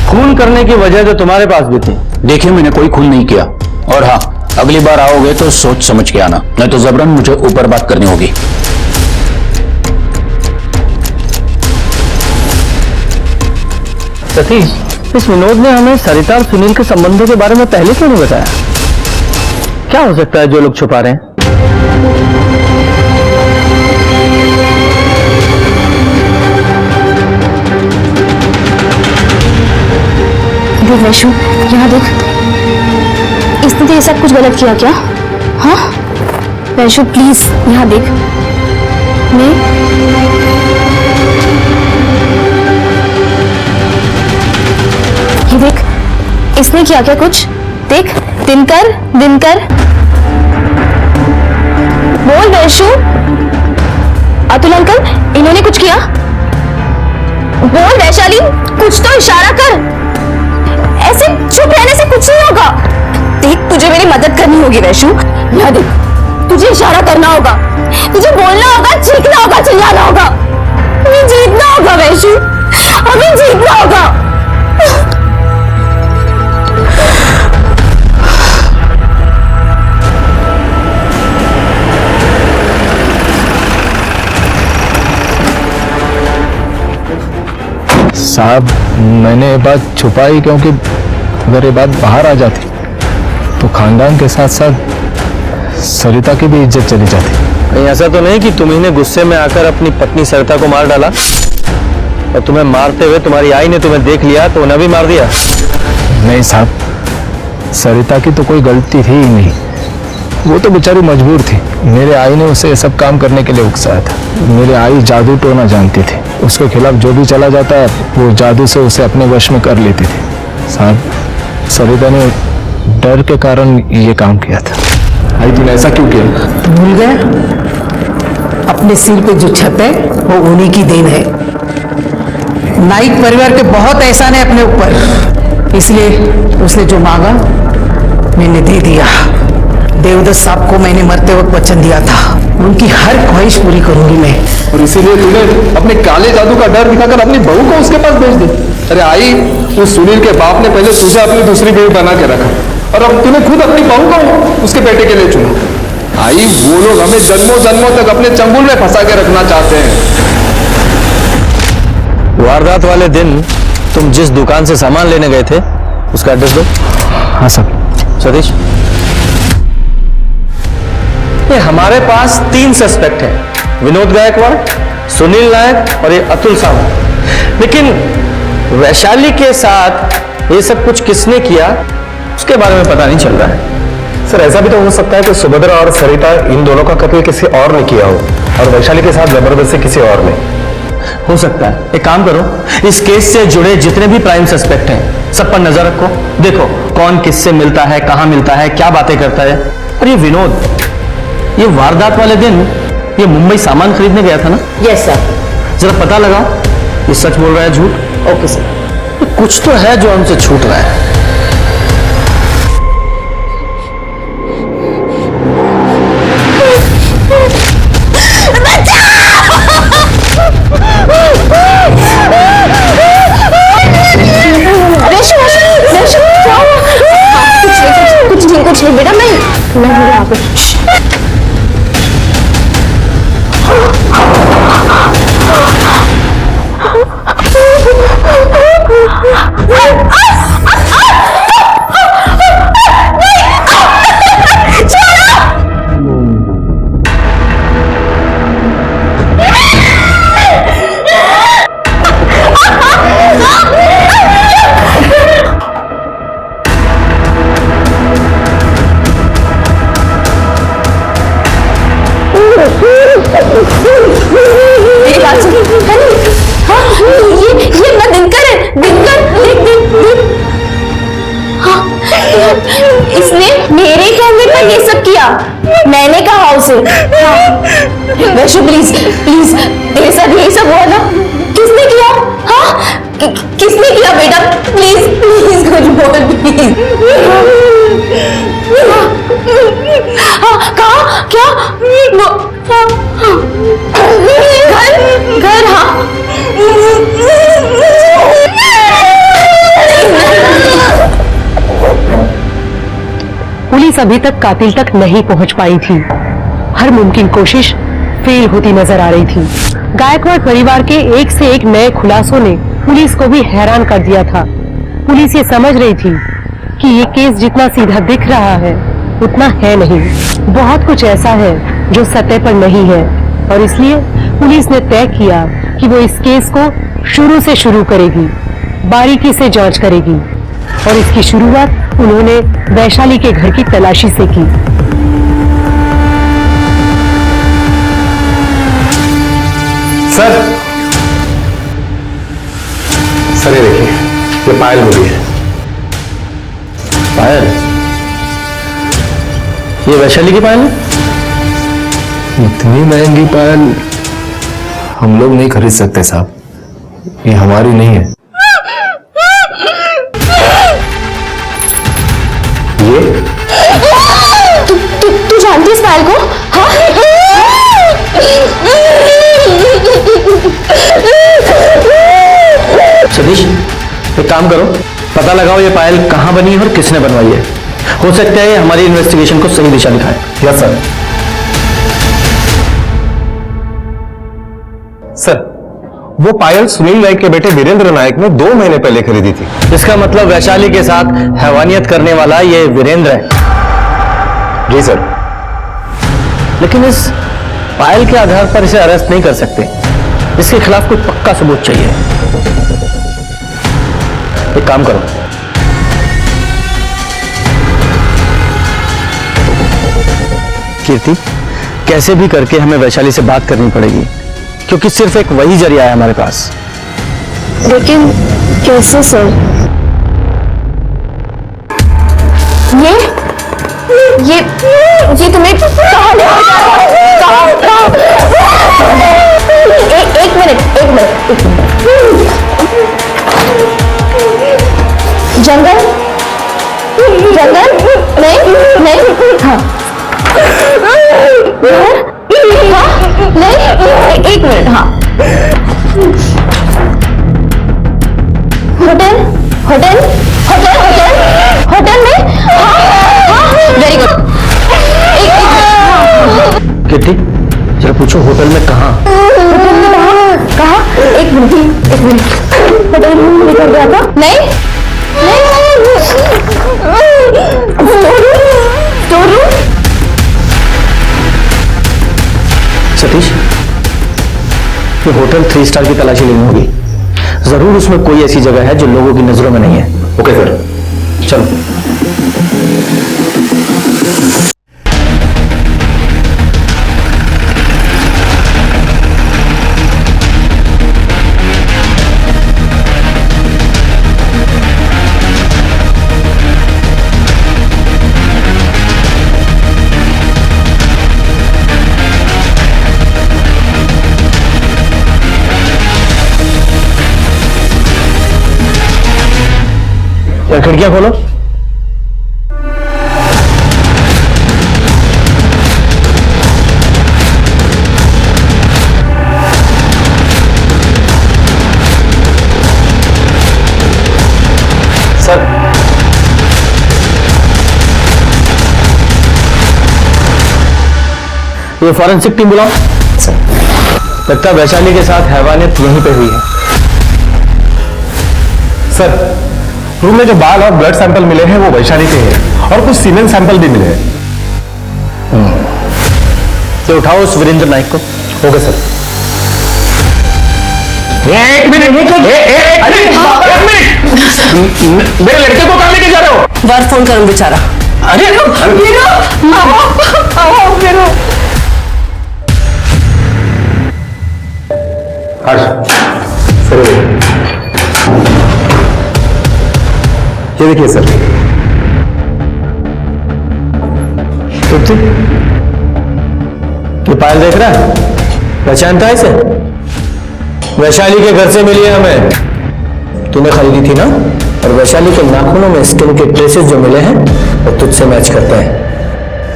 खून करने की वजह तो तुम्हारे पास भी थी। देखिए, मैंने कोई खून नहीं किया। और हाँ, अगली बार आओगे तो सोच समझ के आना, नहीं तो जबरन मुझे ऊपर बात करनी होगी। सतीश, इस विनोद ने हमें सरिता और सुनील के संबंधों के बारे में पहले क्यों नहीं बताया? क्या हो सकता है जो लोग छुपा रहे हैं? देख वैशु, यहाँ देख, इसने तो ये सब कुछ गलत किया क्या? हाँ वैशु प्लीज यहाँ देख। मैं ये देख, इसने किया क्या कुछ? देख, दिनकर, दिनकर बोल वैशु। अतुल अंकल, इन्होंने कुछ किया? बोल वैशाली, कुछ तो इशारा कर। ऐसे चुप रहने से कुछ नहीं होगा। देख, तुझे मेरी मदद करनी होगी वैशु। यहाँ देख, तुझे इशारा करना होगा, तुझे बोलना होगा, चीखना होगा, चिल्लाना होगा। हमें जीतना होगा वैशु, हमें जीतना होगा। साहब, मैंने ये बात छुपाई क्योंकि अगर ये बात बाहर आ जाती तो खानदान के साथ साथ सरिता की भी इज्जत चली जाती। कहीं ऐसा तो नहीं कि तुम्ही ने गुस्से में आकर अपनी पत्नी सरिता को मार डाला और तुम्हें मारते हुए तुम्हारी आई ने तुम्हें देख लिया तो उन्हें भी मार दिया? नहीं साहब, सरिता की तो कोई गलती थी ही नहीं, वो तो बेचारी मजबूर थी। मेरे आई ने उसे ये सब काम करने के लिए उकसाया था। मेरे आई जादू टोना जानती थी, उसके खिलाफ जो भी चला जाता है वो जादू से उसे अपने वश में कर लेती थी। साहब, सरिता ने डर के कारण ये काम किया था। आई तूने ऐसा क्यों किया? भूल गए? अपने सिर पे जो छत है वो उन्हीं की देन है। नाइक परिवार के बहुत एहसान है अपने ऊपर, इसलिए उसने जो मांगा मैंने दे दिया। देवदत्त साहब को मैंने मरते वक्त वचन दिया था, उनकी हर ख्वाहिश पूरी करूंगी मैं। और इसीलिए तूने अपने काले जादू का डर दिखाकर अपनी बहू को उसके पास भेज दी। अरे आई, उस सुनील के बाप ने पहले तुझे अपनी दूसरी बीवी बना के रखा और अब तूने खुद अपनी बहू को उसके बेटे के लिए चुना। आई, वो लोग हमें जन्मों जन्मों तक अपने चंगुल में फंसा के रखना चाहते हैं। वारदात वाले दिन तुम जिस दुकान से सामान लेने गए थे उसका एड्रेस दो। हाँ सर। सतीश, ये हमारे पास 3 सस्पेक्ट हैं, विनोद गायकवाड़, सुनील नायक और ये अतुल सावंत। लेकिन वैशाली के साथ ये सब कुछ किसने किया उसके बारे में पता नहीं चल रहा है। सर, ऐसा भी तो हो सकता है कि सुभद्रा और सरिता इन दोनों का कत्ल किसी और ने किया हो और वैशाली के साथ जबरदस्ती किसी और ने। हो सकता है। एक काम करो, इस केस से जुड़े जितने भी प्राइम सस्पेक्ट हैं सब पर नजर रखो, देखो कौन किससे मिलता है, कहां मिलता है, क्या बातें करता है। और ये विनोद, ये वारदात वाले दिन ये मुंबई सामान खरीदने गया था ना? Yes sir. जरा पता लगाओ ये सच बोल रहा है झूठ। Okay sir. कुछ तो है जो हमसे छूट रहा है। कुछ नहीं बेटा, मैं यहाँ पे। ये मैं दिनकर है, दिनकर देख। हाँ, इसने मेरे कहने पर ये सब किया, मैंने कहा उसे। हाँ, वैशु प्लीज प्लीज, तेरे साथ यही सब हुआ ना? किसने किया? हाँ, किसने किया बेटा? प्लीज प्लीज कुछ बोल प्लीज। हाँ, कहा क्या? घर हाँ। पुलिस अभी तक कातिल तक नहीं पहुंच पाई थी। हर मुमकिन कोशिश फेल होती नजर आ रही थी। गायकवाड़ परिवार के एक से एक नए खुलासों ने पुलिस को भी हैरान कर दिया था। पुलिस ये समझ रही थी कि ये केस जितना सीधा दिख रहा है उतना है नहीं, बहुत कुछ ऐसा है जो सतह पर नहीं है, और इसलिए पुलिस ने तय किया कि वो इस केस को शुरू से शुरू करेगी, बारीकी से जांच करेगी, और इसकी शुरुआत उन्होंने वैशाली के घर की तलाशी से की। सर ये देखिए, ये पायल मिली है। पायल? ये वैशाली की पायल है? इतनी महंगी पायल हम लोग नहीं खरीद सकते साहब, ये हमारी नहीं है। ये तू जानती इस पायल को? हाँ? सतीश, एक काम करो, पता लगाओ ये पायल कहाँ बनी है और किसने बनवाई है। हो सकता है हमारी इन्वेस्टिगेशन को सही दिशा दिखाए। Yes sir. सर, वो पायल सुनील नायक के बेटे वीरेंद्र नायक ने 2 महीने पहले खरीदी थी। इसका मतलब वैशाली के साथ हैवानियत करने वाला ये वीरेंद्र है। जी सर। लेकिन इस पायल के आधार पर इसे अरेस्ट नहीं कर सकते, इसके खिलाफ कोई पक्का सबूत चाहिए। एक काम करो, कीर्ति, कैसे भी करके हमें वैशाली से बात करनी पड़ेगी, क्योंकि सिर्फ एक वही जरिया है हमारे पास। लेकिन कैसे सर? ये तुम्हें कहाँ ले कहाँ? एक मिनट। जंगल? नहीं, हाँ, नहीं, एक मिनट, हाँ। होटल में? हाँ, वेरी गुड। कीर्ति, जरा पूछो होटल में कहाँ? कहा? एक मिनट। होटल में निकल गया था? नहीं। Store room? सतीश, ये होटल 3 स्टार की तलाशी लेनी होगी। जरूर उसमें कोई ऐसी जगह है जो लोगों की नजरों में नहीं है। ओके सर, चलो। खिड़कियां खोलो। सर, ये फॉरेंसिक टीम बुलाओ। लगता है वैशाली के साथ हैवानियत यहीं पे हुई है। सर, रूम में जो बाल और ब्लड सैंपल मिले हैं वो वैशाली के हैं, और कुछ सीमेंट सैंपल भी मिले हैं। तो उठाओ उस वीरेंद्र नायक को। Okay sir. एक मिनट, मेरे लड़के को कहाँ लेके जा रहे हो? बार फोन करूं बेचारा। अरे हर्ष, सर ये देखिए सर। तृप्ति, ये पायल देख रहा है? पहचानता है इसे? वैशाली के घर से मिली है हमें। तूने खरीदी थी ना? और वैशाली के नाखूनों में स्किन के ट्रेसेस जो मिले हैं वो तुझसे मैच करते हैं,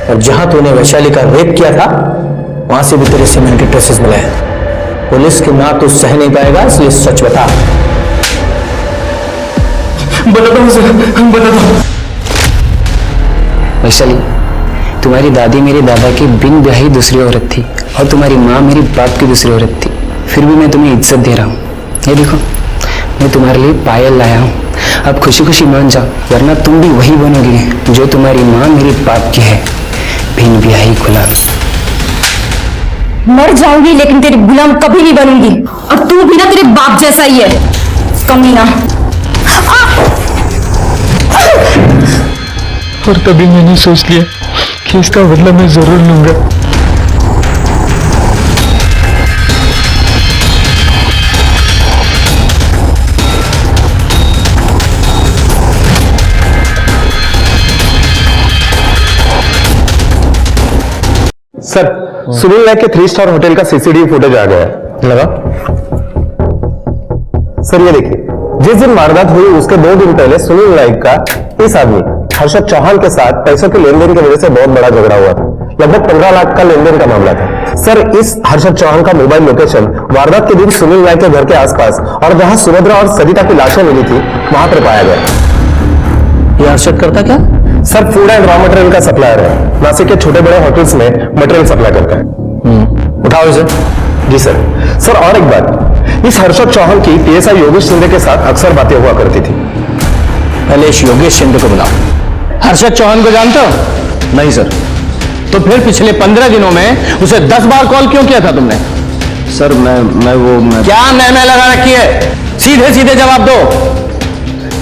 और जहां तूने वैशाली का रेप किया था वहां से भी तेरे सीमेंट के ट्रेसेस मिले हैं। पुलिस की ना तू सह नहीं पाएगा, इसलिए सच बता। बताता हूँ सर, बताता हूँ। वैशाली, तुम्हारी दादी मेरे दादा की बिन ब्याही दूसरी औरत थी, और तुम्हारी माँ मेरी बाप की दूसरी औरत थी। फिर भी मैं तुम्हें इज्जत दे रहा हूँ। ये देखो, मैं तुम्हारे लिए पायल लाया हूँ। अब खुशी खुशी मान जाओ, वरना तुम भी वही बनोगी जो तुम्हारी माँ मेरे बाप की है, बिन ब्याही गुलाम। मर जाऊंगी लेकिन तेरी गुलाम कभी नहीं बनूंगी। और तू भी ना तेरे बाप जैसा ही है, कमीना। और तभी मैंने सोच लिया कि इसका बदला मैं जरूर लूंगा। सर, सुनील नायक के 3 स्टार होटल का सीसीटीवी फुटेज आ गया है। लगा? सर ये देखिए, जिस दिन वारदात हुई उसके 2 दिन पहले सुनील नायक का इस आदमी हर्षद चौहान के साथ पैसों के लेनदेन की वजह से बहुत बड़ा झगड़ा हुआ था। लगभग 15 लाख का लेनदेन का मामला था। सर, इस हर्षद चौहान का मोबाइल लोकेशन वारदात के दिन सुनील नायक के घर के आसपास और जहां सुभद्रा और सरिता की लाशें मिली थी वहां पर पाया गया। ये हर्षद करता क्या? Sir, food and raw material का सप्लायर है। नासिक के छोटे बड़े होटल्स में मटेरियल सप्लाई करता है। उठाओ इसे। जी सर। सर, और एक बात, इस हर्षद चौहान की पीएसआई योगेश शिंदे के साथ अक्सर बातें हुआ करती थी। पहले इस योगेश शिंदे को बुलाओ। हर्षद चौहान को जानते हो? नहीं सर। तो फिर पिछले 15 दिनों में उसे 10 बार कॉल क्यों किया था तुमने? सर, मैं क्या मैं लगा रखी है? सीधे सीधे जवाब दो।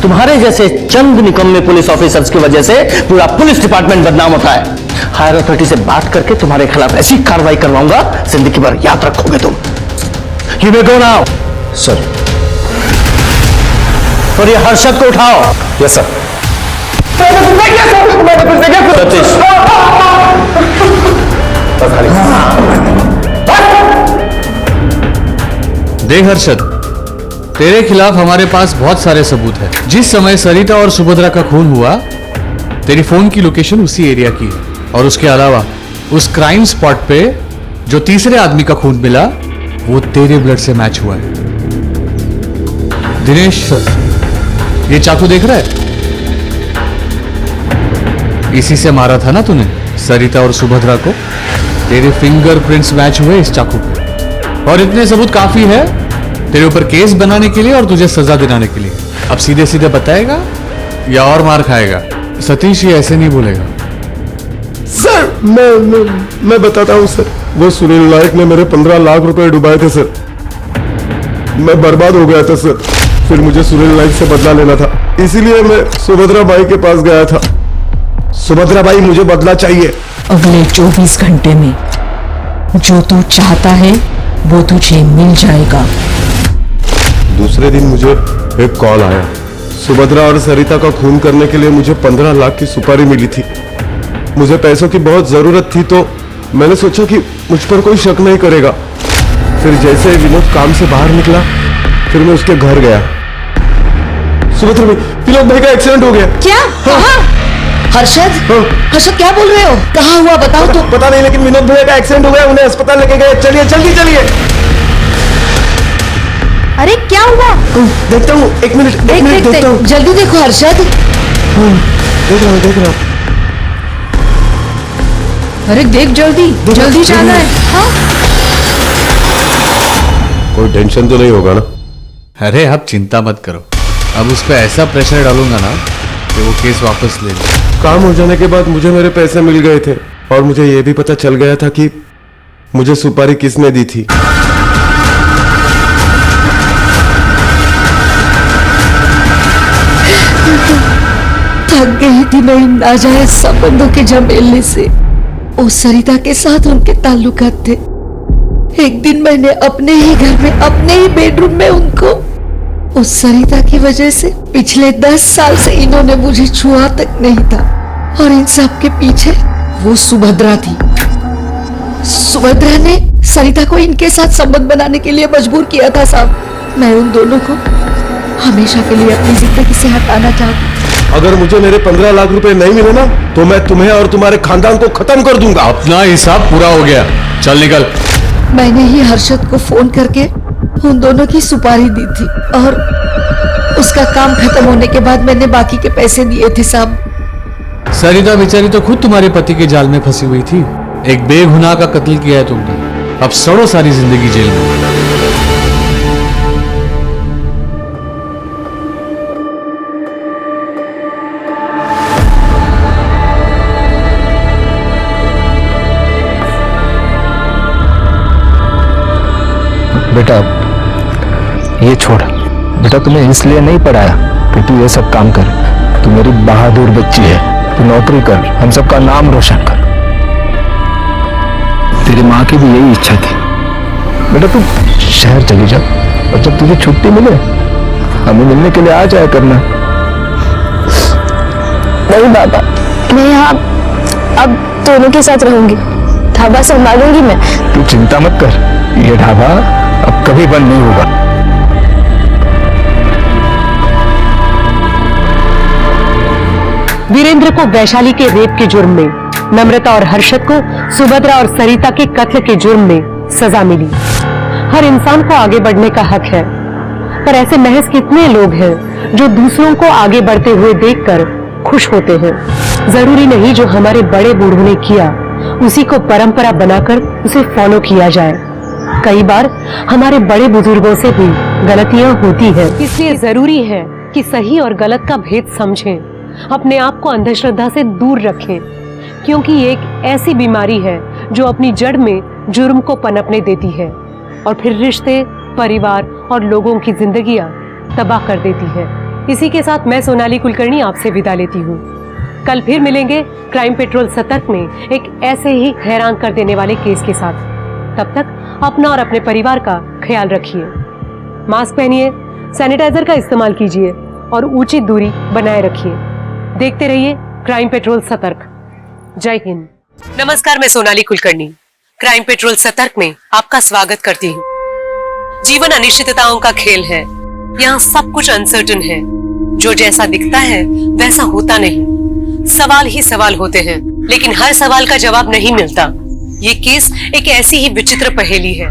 तुम्हारे जैसे चंद निकम्मे पुलिस ऑफिसर्स की वजह से पूरा पुलिस डिपार्टमेंट बदनाम होता है। हायर अथॉरिटी से बात करके तुम्हारे खिलाफ ऐसी कार्रवाई करवाऊंगा, जिंदगी भर याद रखोगे तुम। You may go now. Sir. और ये हर्षद को उठाओ। Yes sir. सतीश, देख हर्षद, तेरे खिलाफ हमारे पास बहुत सारे सबूत है। जिस समय सरिता और सुभद्रा का खून हुआ, तेरी फोन की लोकेशन उसी एरिया की है। और उसके अलावा उस क्राइम स्पॉट पे जो तीसरे आदमी का खून मिला, वो तेरे ब्लड से मैच हुआ है। दिनेश, ये चाकू देख रहा है? इसी से मारा था ना तूने सरिता और सुभद्रा को। तेरे फिंगरप्रिंट्स मैच हुए इस चाकू पे। और इतने सबूत काफी है तेरे ऊपर केस बनाने के लिए और तुझे सजा दिलाने के लिए। अब सीधे सीधे बताएगा या और मार खाएगा? सतीश, ये ऐसे नहीं बोलेगा। सर, मैं बताता हूँ सर। वो सुनील नायक ने मेरे 15 लाख रुपए डुबाए थे सर। मैं बर्बाद हो गया था सर। फिर मुझे सुनील नायक से बदला लेना था, इसीलिए मैं सुभद्रा बाई के पास गया था। सुभद्रा बाई, मुझे बदला चाहिए। अगले 24 घंटे में जो तू चाहता है वो तुझे मिल जाएगा। दूसरे दिन मुझे एक कॉल आया। सुभद्रा और सरिता का खून करने के लिए मुझे 15 लाख की सुपारी मिली थी। मुझे पैसों की बहुत जरूरत थी, तो मैंने सोचा कि मुझ पर कोई शक नहीं करेगा। फिर जैसे विनोद काम से बाहर निकला, फिर मैं उसके घर गया। सुभद्रा भाई, विनोद भाई का एक्सीडेंट हो गया। क्या? कहाँ? हर्षद? हर्षद, क्या बोल रहे हो? कहाँ हुआ बताओ तो। पता नहीं, लेकिन विनोद भैया का एक्सीडेंट हो गया, उन्हें अस्पताल लेके गए। चलिए जल्दी चलिए। अरे क्या हुआ? देखता हूँ, एक मिनट देखता हूँ। जल्दी देखो हर्षद। देख रहा हूँ। अरे देख, जल्दी जल्दी जाना है। हाँ? कोई टेंशन तो नहीं होगा ना? अरे आप चिंता मत करो। अब उस पर ऐसा प्रेशर डालूंगा ना कि वो केस वापस ले ले। काम हो जाने के बाद मुझे मेरे पैसे मिल गए थे, और मुझे यह भी पता चल गया था कि मुझे सुपारी किसने दी थी। थक गई थी मैं इन नाजायज संबंधों के झमेलने से। उस सरिता के साथ उनके ताल्लुकात थे। एक दिन मैंने अपने ही घर में, अपने ही बेडरूम में उनको, उस सरिता की वजह से पिछले 10 साल से इन्होंने मुझे छुआ तक नहीं था। और इन सब के पीछे वो सुभद्रा थी। सुभद्रा ने सरिता को इनके साथ संबंध बनाने के लिए मजबूर किया था साहब। मैं उन दोनों को हमेशा के लिए अपनी जिंदगी से हटाना चाहती। अगर मुझे मेरे 15 लाख रुपए नहीं मिले ना, तो मैं तुम्हें और तुम्हारे खानदान को खत्म कर दूंगा। अपना हिसाब पूरा हो गया, चल निकल। मैंने ही हर्षद को फोन करके उन दोनों की सुपारी दी थी, और उसका काम खत्म होने के बाद मैंने बाकी के पैसे दिए थे साहब। सरिता बेचारी तो खुद तुम्हारे पति के जाल में फंसी हुई थी। एक बेगुनाह का कत्ल किया है तुमने। अब सड़ो सारी जिंदगी जेल में। बेटा ये छोड़, बेटा तुम्हें इसलिए नहीं पढ़ाया कि तू ये सब काम कर। तू मेरी बहादुर बच्ची है, तू नौकरी कर, हम सबका नाम रोशन कर। तेरी माँ की भी यही इच्छा थी। बेटा तू शहर चली जा और जब तुझे छुट्टी मिले हमें मिलने के लिए आ जाया करना। नहीं बाबा, मैं यहाँ अब दोनों के साथ रहूंगी, ढाबा संभालूंगी मैं। तू चिंता मत कर, ये ढाबा अब कभी बंद नहीं होगा। वीरेंद्र को वैशाली के रेप के जुर्म में, नम्रता और हर्षद को सुभद्रा और सरिता के कत्ल के जुर्म में सजा मिली। हर इंसान को आगे बढ़ने का हक है, पर ऐसे महज कितने लोग हैं जो दूसरों को आगे बढ़ते हुए देखकर खुश होते हैं। जरूरी नहीं जो हमारे बड़े बूढ़ों ने किया उसी को परंपरा बनाकर उसे फॉलो किया जाए। कई बार हमारे बड़े बुजुर्गों से भी गलतियां होती हैं, इसलिए जरूरी है कि सही और गलत का भेद समझें, अपने आप को अंधश्रद्धा से दूर रखें, क्योंकि ये एक ऐसी बीमारी है जो अपनी जड़ में जुर्म को पनपने देती है और फिर रिश्ते, परिवार और लोगों की जिंदगियां तबाह कर देती है। इसी के साथ मैं सोनाली कुलकर्णी आपसे विदा लेती हूँ। कल फिर मिलेंगे क्राइम पेट्रोल सतर्क में एक ऐसे ही हैरान कर देने वाले केस के साथ। तब तक अपना और अपने परिवार का ख्याल रखिए, मास्क पहनिए, सैनिटाइजर का इस्तेमाल कीजिए और उचित दूरी बनाए रखिए। देखते रहिए क्राइम पेट्रोल सतर्क। जय हिंद। नमस्कार, मैं सोनाली कुलकर्णी क्राइम पेट्रोल सतर्क में आपका स्वागत करती हूँ। जीवन अनिश्चितताओं का खेल है, यहाँ सब कुछ अनसर्टन है। जो जैसा दिखता है वैसा होता नहीं, सवाल ही सवाल होते हैं, लेकिन हर सवाल का जवाब नहीं मिलता। ये केस एक ऐसी ही विचित्र पहेली है,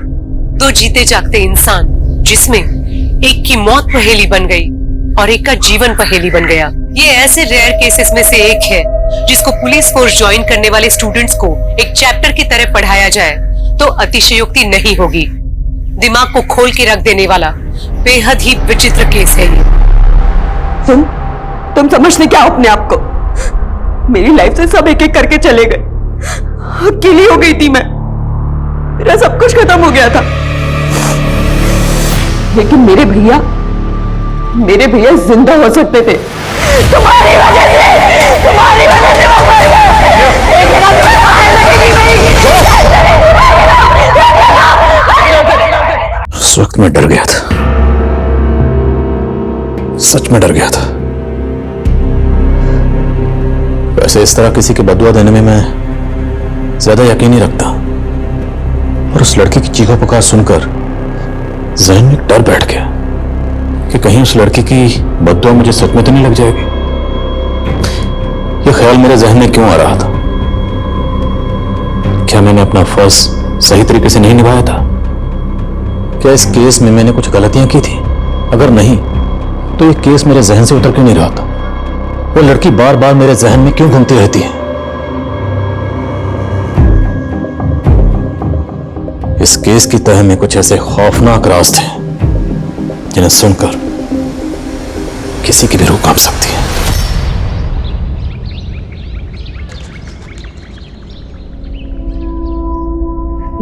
दो जीते जागते इंसान, जिसमें एक की मौत पहेली बन गई और एक का जीवन पहेली बन गया। ये ऐसे रेयर केसेस में से एक है जिसको पुलिस फोर्स ज्वाइन करने वाले स्टूडेंट्स को एक चैप्टर की तरह पढ़ाया जाए तो अतिशयोक्ति नहीं होगी। दिमाग को खोल के रख देने वाला बेहद ही विचित्र केस है ये। तुम समझते क्या हो अपने आप को? मेरी लाइफ से सब एक एक करके चले गए, अकेली हो गई थी मैं, मेरा सब कुछ खत्म हो गया था। लेकिन मेरे भैया जिंदा हो सकते थे। तुम्हारी वजह से वो मर गए। एक दिन तुम्हें बाहर लगेगी उस वक्त मैं डर गया था, सच में डर गया था। वैसे इस तरह किसी की बदुआ देने में मैं ज्यादा यकीन नहीं रखता, और उस लड़की की चीखों पुकार सुनकर जहन में डर बैठ गया कि कहीं उस लड़की की बददुआ मुझे सच में तो नहीं लग जाएगी। यह ख्याल मेरे जहन में क्यों आ रहा था? क्या मैंने अपना फर्ज सही तरीके से नहीं निभाया था? क्या इस केस में मैंने कुछ गलतियां की थी? अगर नहीं तो यह केस मेरे जहन से उतर क्यों नहीं रहा था? वो लड़की बार बार मेरे जहन में क्यों घूमती रहती है? इस केस की तह में कुछ ऐसे खौफनाक राज थे जिन्हें सुनकर किसी की भी रूह कांप सकती है।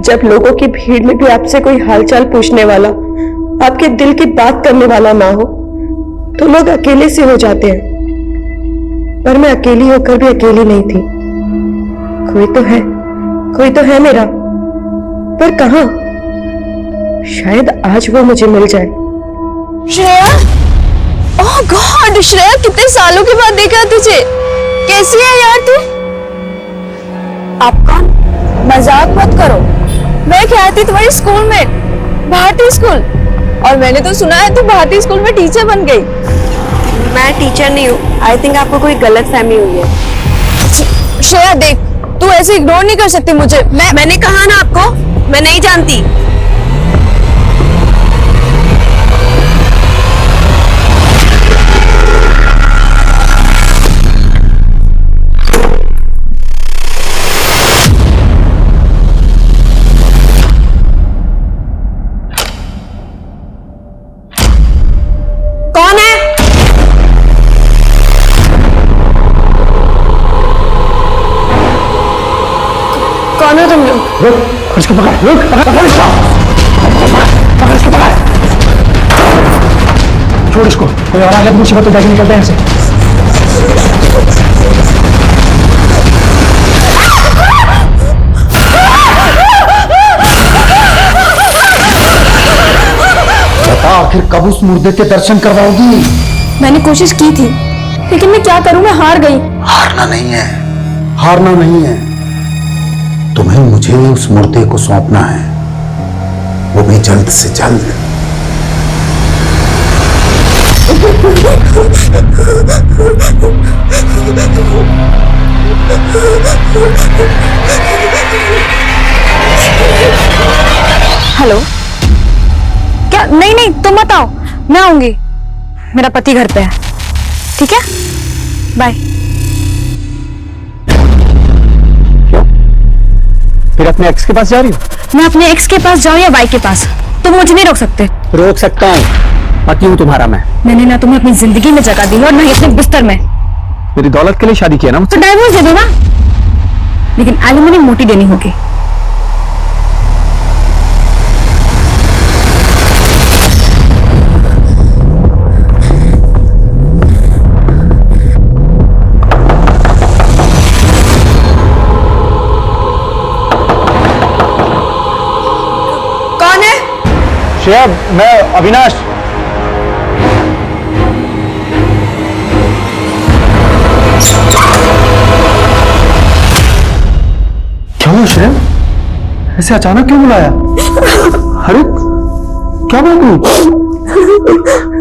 जब लोगों की भीड़ में भी आपसे कोई हालचाल पूछने वाला, आपके दिल की बात करने वाला ना हो, तो लोग अकेले से हो जाते हैं। पर मैं अकेली होकर भी अकेली नहीं थी। कोई तो है मेरा, पर कहां? शायद आज वो मुझे मिल जाए। श्रेया, ओह गॉड श्रेया, कितने सालों के बाद देखा तुझे। कैसी है यार तू? आप कौन? मजाक मत करो, मैं क्या थी तुम्हारी स्कूल में, भारती स्कूल, और मैंने तो सुना है तू भारती स्कूल में टीचर बन गई। मैं टीचर नहीं हूँ, आई थिंक आपको कोई गलत फहमी हुई है। श्रेया देख, तू ऐसे इग्नोर नहीं कर सकती मुझे। मैंने कहा ना आपको, मैं नहीं जानती। रुक, इसको पकड़, रुक, पकड़ इसको। छोड़ इसको, कोई और आ गया तो मुसीबत हो जाएगी, निकलते हैं यहाँ से। बता आखिर कब उस मुर्दे के दर्शन करवाओगी? मैंने कोशिश की थी, लेकिन मैं क्या करूं, मैं हार गई। हारना नहीं है, हारना नहीं है, तुम्हें मुझे उस मुर्दे को सौंपना है, वो भी जल्द से जल्द। हेलो, क्या? नहीं नहीं, तुम मत आओ, मैं आऊंगी। मेरा पति घर पे है, ठीक है? बाय। क्यों? फिर अपने एक्स के पास जा रही हो? मैं अपने एक्स के पास जाऊं या वाई के पास, तुम मुझे नहीं रोक सकते। रोक सकता हूँ, पति हूँ तुम्हारा मैं। मैंने ना तुम्हें अपनी जिंदगी में जगह दी है और ना ही अपने बिस्तर में। मेरी दौलत के लिए शादी किया ना मुझसे? तो डाइवोर्स दे दो ना, लेकिन एलिमनी मोटी देनी होगी। कौन है? श्रेया, मैं अविनाश। क्या हुआ श्रेया? ऐसे अचानक क्यों बुलाया? अरे क्या बात हुई?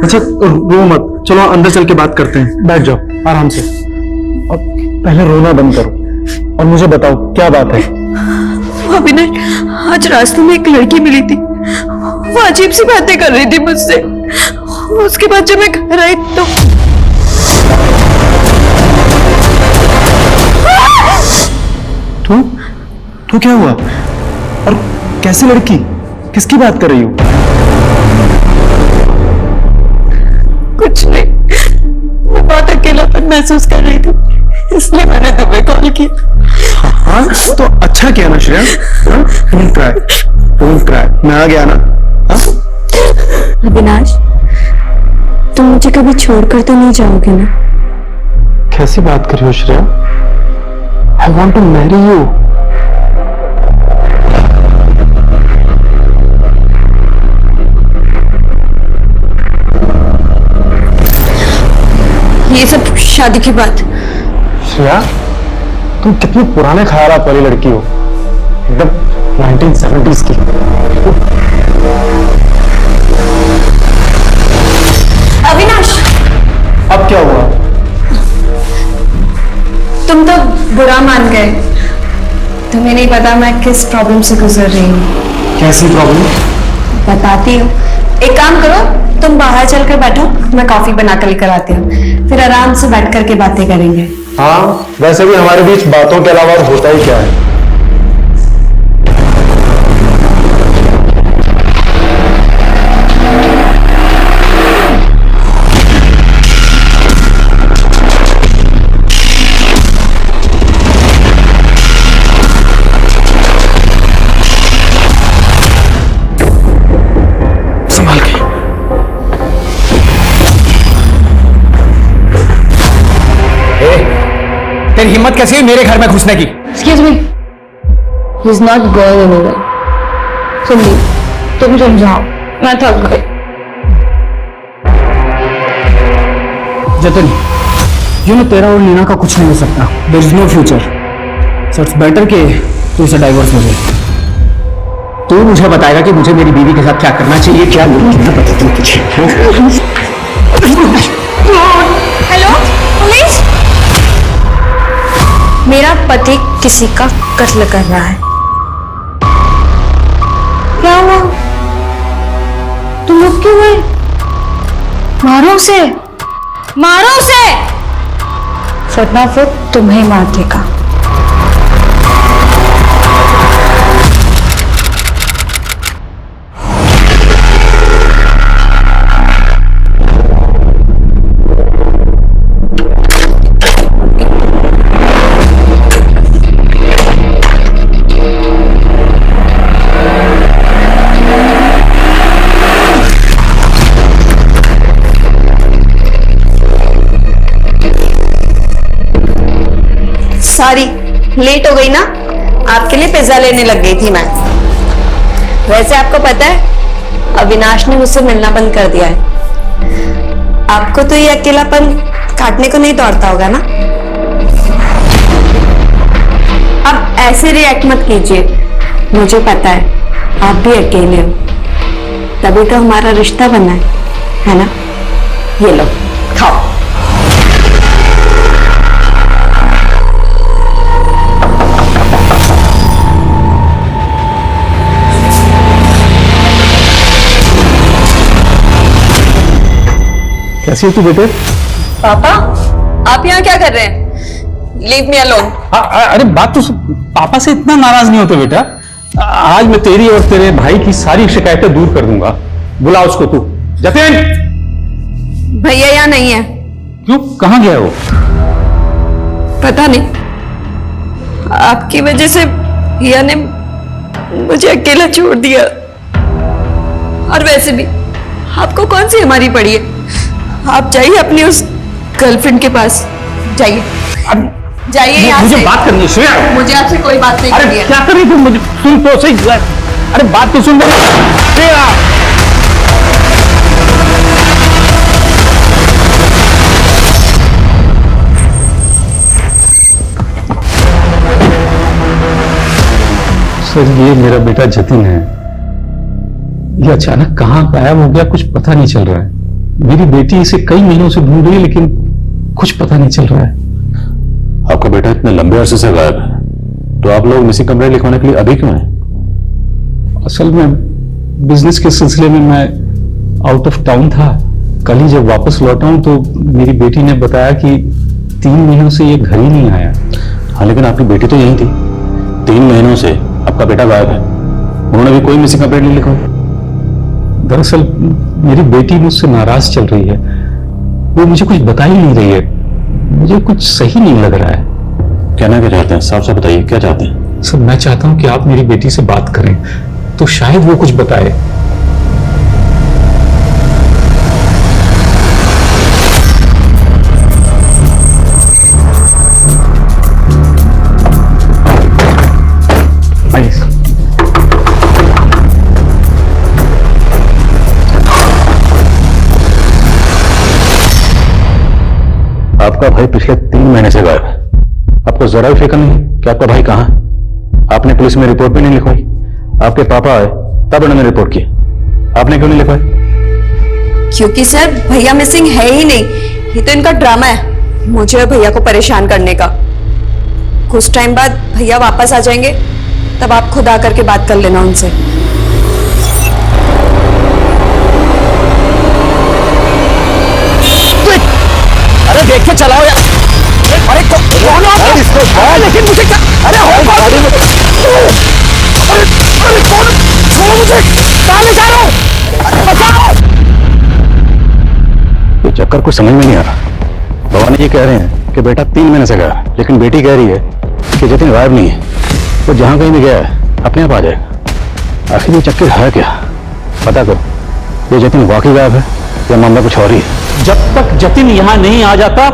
अच्छा रो मत, चलो अंदर चल के बात करते हैं। बैठ जाओ आराम से, अब पहले रोना बंद करो और मुझे बताओ क्या बात है। अविनाश, आज रास्ते में एक लड़की मिली थी, वो अजीब सी बातें कर रही थी मुझसे। उसके बाद जब मैं घर आई तो तो क्या हुआ? और कैसी लड़की? किसकी बात कर रही हो? कुछ नहीं, वो बहुत अकेलापन महसूस कर रही थी, इसलिए मैंने तुम्हें कॉल किया। हाँ तो अच्छा किया ना Shreya. Don't cry, don't cry, मैं आ गया ना। अविनाश, तुम मुझे कभी छोड़कर तो नहीं जाओगे ना? कैसी बात कर रही हो Shreya? I want to marry you. ये सब शादी की बात। श्रेया, तुम कितनी पुराने ख्यालात वाली लड़की हो, एकदम 1970s की। अविनाश, अब क्या हुआ? तुम तो बुरा मान गए। तुम्हें नहीं पता मैं किस प्रॉब्लम से गुजर रही हूँ। कैसी प्रॉब्लम? बताती हूँ। एक काम करो, तुम बाहर चलकर बैठो, मैं कॉफी बना कर लेकर आती हूँ, फिर आराम से बैठ करके बातें करेंगे। हाँ, वैसे भी हमारे बीच बातों के अलावा होता ही क्या है। संभाल के। तेरी हिम्मत कैसी है मेरे घर में घुसने की? Excuse me, he's not going anywhere. सुनिए, तुम समझाओ, मैं थक गई। जतिन, यू नो तेरा और नीना का कुछ नहीं हो सकता। There is no future, so it's better कि तू इसे डाइवोर्स हो जाए। तू मुझे बताएगा कि मुझे मेरी बीवी के साथ क्या करना चाहिए, क्या नहीं करना, बता तुम कुछ। हेलो पुलिस, मेरा पति किसी का कत्ल कर रहा है। क्या हुआ? तुम लोग क्यों गए? मारो उसे, मारो उसे, वरना वो तुम्हें मार देगा। सॉरी, लेट हो गई ना, आपके लिए पिज्जा लेने लग गई थी मैं। वैसे आपको पता है अविनाश ने मुझसे मिलना बंद कर दिया है। आपको तो ये अकेलापन काटने को नहीं दौड़ता होगा ना। अब ऐसे रिएक्ट मत कीजिए, मुझे पता है आप भी अकेले हो, तभी तो हमारा रिश्ता बना है ना। ये लो खाओ। कैसी है तू बेटे? पापा, आप यहाँ क्या कर रहे हैं? Leave me alone. अरे बात तो पापा से इतना नाराज नहीं होते बेटा। आज मैं तेरी और तेरे भाई की सारी शिकायतें दूर कर दूंगा। बुला उसको तू। जतिन! भैया यहाँ नहीं है। क्यों, कहाँ गया वो? पता नहीं, आपकी वजह से भैया ने मुझे अकेला छोड़ दिया। और वैसे भी आपको कौन सी हमारी पड़ी है? आप जाइए अपनी उस गर्लफ्रेंड के पास, जाइए जाइए यहाँ मुझे से। बात करनी है श्रेया। मुझे आपसे कोई बात नहीं करनी अरे है। क्या कर रही तू? मुझे सुन तो सही। अरे बात तो सुन श्रेया। सर, ये मेरा बेटा जतिन है। ये अचानक कहाँ गायब हो गया, कुछ पता नहीं चल रहा है। मेरी बेटी इसे कई महीनों से ढूंढ रही है, लेकिन कुछ पता नहीं चल रहा है। आपका बेटा इतने लंबे अरसे से गायब है, तो आप लोग मिसिंग कंप्लेंट लिखवाने के लिए अभी क्यों हैं? असल में बिजनेस के सिलसिले में मैं आउट ऑफ टाउन था। कल ही जब वापस लौटा हूं तो मेरी बेटी ने बताया कि 3 महीनों से ये घर ही नहीं आया। हाँ, लेकिन आपकी बेटी तो यही थी। 3 महीनों से आपका बेटा गायब है, उन्होंने भी कोई मिसिंग कंप्लेंट नहीं लिखवाई। दरअसल मेरी बेटी मुझसे नाराज चल रही है। वो मुझे कुछ बता ही नहीं रही है। मुझे कुछ सही नहीं लग रहा है। कहना क्या चाहते हैं? साफ साफ बताइए, क्या चाहते हैं? सर, मैं चाहता हूं कि आप मेरी बेटी से बात करें तो शायद वो कुछ बताए। आपका भाई पिछले 3 महीने से गायब है। आपको जरा भी फिक्र नहीं कि आपका भाई कहाँ है? आपने पुलिस में रिपोर्ट भी नहीं लिखवाई। आपके पापा आए तब उन्होंने रिपोर्ट की, आपने क्यों नहीं लिखवाई? क्योंकि सर भैया मिसिंग है ही नहीं, ये तो इनका ड्रामा है मुझे और भैया को परेशान करने का। कुछ टाइम बाद भैया वापस आ जाएंगे, तब आप खुद आकर के बात कर लेना उनसे। अरे देख के चलाओ यार। अरे कौन हो आप? लेकिन मुझे क्या? अरे हो कौन? अरे कौन? छोड़ो मुझे, कहाँ ले जा रहे हो? बचाओ! ये चक्कर कुछ समझ में नहीं आ रहा। भवानी जी कह रहे हैं कि बेटा 3 महीने से गया है, लेकिन बेटी कह रही है कि जतिन गायब नहीं है, वो जहां कहीं भी गया है अपने आप आ जाएगा। आखिर ये चक्कर है क्या? पता करो, ये जतिन वाकई गायब है या मामला कुछ और ही है। जब तक जतिन यहाँ नहीं आ जाता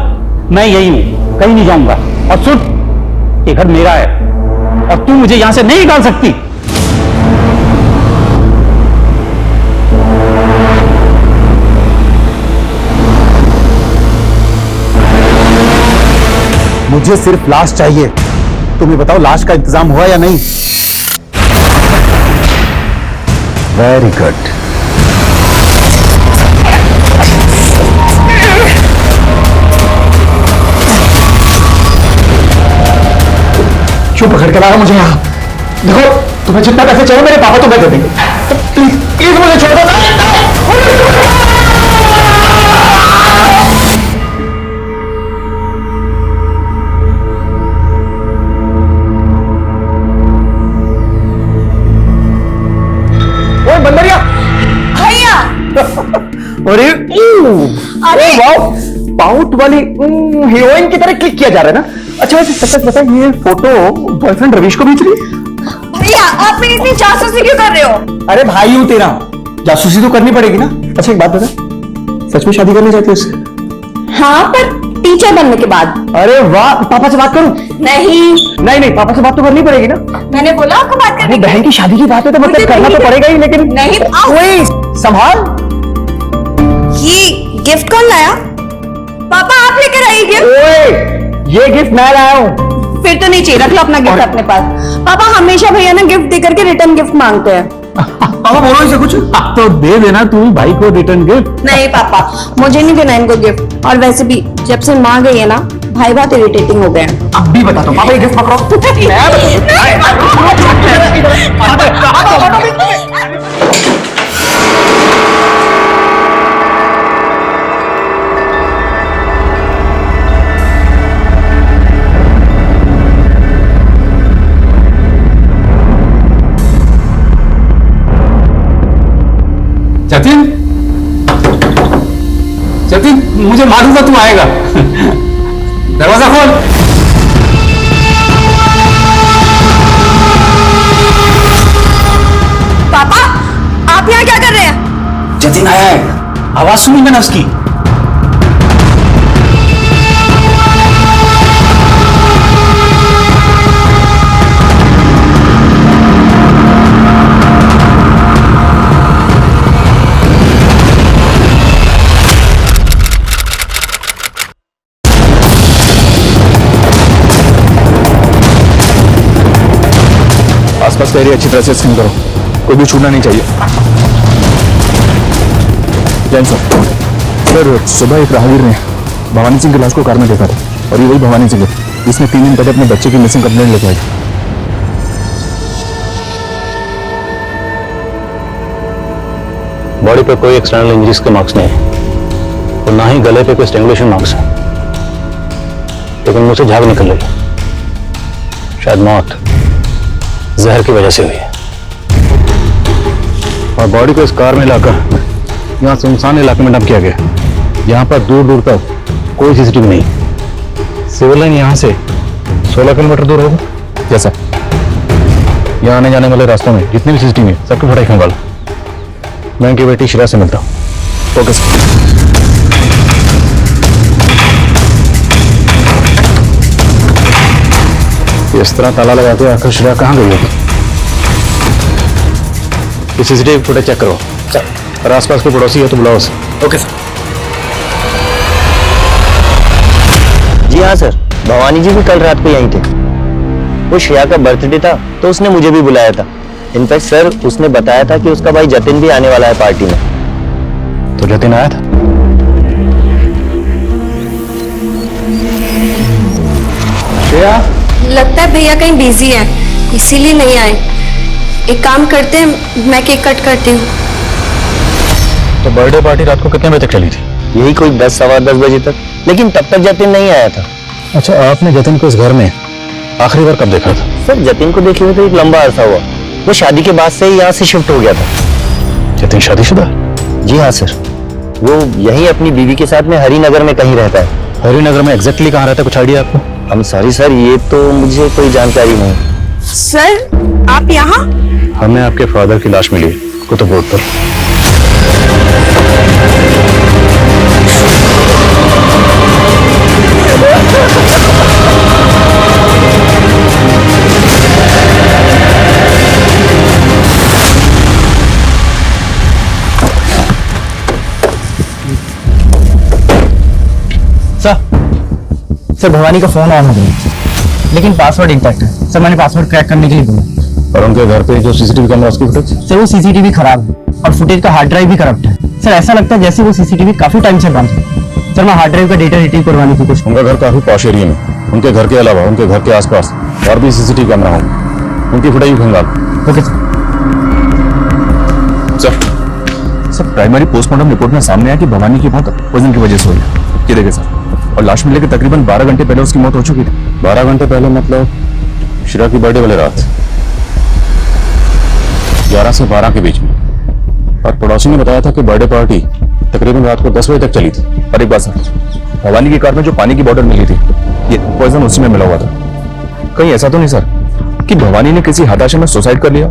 मैं यही हूं, कहीं नहीं जाऊंगा। और सुन, ये घर मेरा है और तू मुझे यहां से नहीं निकाल सकती। मुझे सिर्फ लाश चाहिए। तुम्हें बताओ लाश का इंतजाम हुआ या नहीं? Very good. क्यों पकड़ के लाया मुझे यहाँ? देखो, तुम्हें जितना पैसे चाहिए मेरे पापा तुम्हें दे देंगे। प्लीज प्लीज मुझे छोड़ दो। ओए बंदरिया! भैया! अरे अरे! वाह, पाउट वाली हीरोइन की तरह क्लिक किया जा रहा है ना? अच्छा वैसे सच बता, ये फोटो बॉयफ्रेंड रवीश को भेज रही है? भैया आप मेरी इतनी जासूसी क्यों कर रहे हो? अरे भाई हूं तेरा, जासूसी तो करनी पड़ेगी ना। अच्छा एक बात बता, सच में शादी करना चाहती है उससे? हाँ, पर टीचर बनने के बाद। अरे वाह, पापा से बात करूं? नहीं, पापा से बात तो करनी पड़ेगी ना। मैंने बोला आपको बात करने की। बहन की शादी की बात है तो मतलब करना तो पड़ेगा ही, लेकिन नहीं, कोई संभाल। ये गिफ्ट कौन लाया? पापा आप लेकर आई गिफ्ट? ओए, ये गिफ्ट मैं लाया हूँ। फिर तो नहीं चाहिए, रख लो अपना गिफ्ट अपने पास। पापा हमेशा भैया ना गिफ्ट देकर के रिटर्न गिफ्ट मांगते हैं। पापा बोलो इसे कुछ तो दे देना तू भाई को रिटर्न गिफ्ट। नहीं पापा, मुझे नहीं देना इनको गिफ्ट। और वैसे भी जब से माँ गई है ना, भाई बहुत इरिटेटिंग हो गए हैं। अब भी बता दो पापा, ये गिफ्ट पकड़ो। जतिन, जतिन, मुझे मालूम था तू आएगा। दरवाजा खोल। पापा आप यहाँ क्या कर रहे हैं? जतिन आया है, आवाज सुनी मैंने उसकी। आसपास का एरिया अच्छी तरह से स्कैन करो, कोई भी छूटना नहीं चाहिए। जैन सर, सुबह एक राहगीर ने भवानी सिंह की लाश को कार में देखा था, और ये वही भवानी सिंह है जिसने 3 दिन पहले अपने बच्चे की मिसिंग कंप्लेंट लेके आई। बॉडी पे कोई एक्सटर्नल इंजरीज के मार्क्स नहीं है, और ना ही गले पे कोई स्ट्रैंगुलेशन मार्क्स है, लेकिन मुझसे झाग निकल रही है। शायद मौत जहर की वजह से हुई है। और बॉडी को इस कार में लाकर यहाँ सुनसान इलाके में डंप किया गया, यहाँ पर दूर दूर तक कोई सीसीटीवी नहीं। सिविल लाइन यहाँ से 16 किलोमीटर दूर होगा। जैसा यहाँ आने जाने वाले रास्तों में जितने भी सीसीटीवी है सबकी फोटो खींचवा लो। मैं इनकी बेटी शिरा से मिलता हूँ। Okay sir. इस तरह ताला लगा के आखिर शिरा कहाँ गई होगी? ये सीसीटीवी फुटेज चेक करो, और आसपास कोई पड़ोसी है तो बुलाओ उसे। Okay sir. जी हाँ सर, भवानी जी भी कल रात को यहीं थे। वो श्रेया का बर्थडे था तो उसने मुझे भी बुलाया था। इनफैक्ट सर उसने बताया था कि उसका भाई जतिन भी आने वाला है पार्टी में। तो जतिन आया था? श्रेया, लगता है भैया कहीं बिजी है, इसीलिए नहीं आए। एक काम करते हैं, मैं केक कट करती हूँ। तो बर्थडे पार्टी रात को कितने बजे तक चली थी? यही कोई 10 सवा 10 बजे तक, लेकिन तब तक जतिन नहीं आया था। अच्छा, आपने जतिन को इस घर में आखिरी बार कब देखा था? सर जतिन को देखे हुए तो एक लंबा अरसा हुआ। वो शादी के बाद से ही यहाँ से शिफ्ट हो गया था। जतिन शादीशुदा? जी हाँ सर, वो यही अपनी बीवी के साथ में हरिनगर में कहीं रहता है। हरिनगर में एग्जैक्टली कहाँ रहता है, कुछ आइडिया आपको? हम सॉरी सर, ये तो मुझे कोई जानकारी नहीं। सर आप यहाँ? हमें आपके फादर की लाश मिली कुतुब रोड पर। सर भवानी का फोन ऑन हो गया, लेकिन पासवर्ड इंटैक्ट है। सर मैंने पासवर्ड क्रैक करने के लिए बोला। और उनके घर पे जो सीसीटीवी कैमरा उसकी फुटेज? सर वो सीसीटीवी खराब है और फुटेज का हार्ड ड्राइव भी करप्ट है। सर ऐसा लगता है जैसे वो सीसीटीवी काफी टाइम से बंद है। सर मैं हार्ड ड्राइव का डेटा रिट्रीव करवाने की कोशिश। उनका घर काफी पॉश एरिया में, उनके घर के अलावा उनके घर के आसपास और भी सीसीटीवी कैमरा होंगे, उनकी फुटेज भी खंगाल। Okay sir primary postmortem report में सामने आया कि भवानी की मौत पॉइजन की वजह से हुई है। ये देखिए सर, और लाश मिलने के तकरीबन 12 घंटे पहले उसकी मौत हो चुकी थी। 12 घंटे पहले मतलब शिरा की बर्थडे वाले रात 11 से 12 के बीच में। और पड़ोसी ने बताया था कि बर्थडे पार्टी तकरीबन रात को 10 बजे तक चली थी। और एक बात सर, भवानी की कार में जो पानी की बोतल मिली थी ये पॉइजन उसी में मिला हुआ था। कहीं ऐसा तो नहीं सर कि भवानी ने किसी हताशा में सुसाइड कर लिया?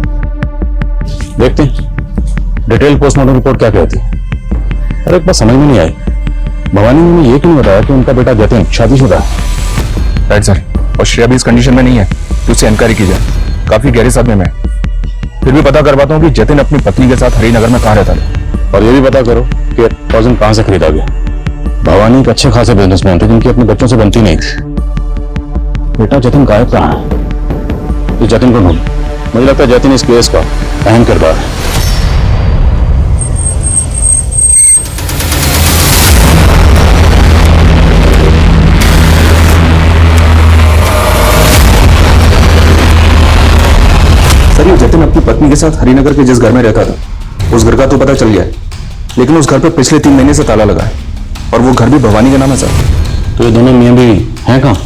देखते हैं डिटेल पोस्टमार्टम रिपोर्ट क्या कहती है। अरे एक बात समझ में नहीं आई, भवानी ने ये क्यों बताया कि उनका बेटा जतिन शादीशुदा है? राइट सर, और श्रेया भी इस कंडीशन में नहीं है कि उससे इंक्वायरी की जाए। काफी गहरे सदमे में है। फिर भी पता करवाता हूँ कि जतिन अपनी पत्नी के साथ हरिनगर में कहाँ रहता है। और ये भी पता करो कि 1000 कहां से खरीदा गया। भवानी एक अच्छे खासे बिजनेसमैन थे जिनकी अपने बच्चों से बनती नहीं थी। बेटा जतिन गायब कहाँ है? इस जतिन को ढूंढ। मुझे लगता है जतिन इस केस का अहम किरदार है। सर, ये जतिन अपनी पत्नी के साथ हरिनगर के जिस घर में रहता था उस घर का तो पता चल गया है, लेकिन उस घर पर पिछले 3 महीने से ताला लगा है और वो घर भी भवानी के नाम है सर। तो ये दोनों मियां बीवी हैं कहाँ?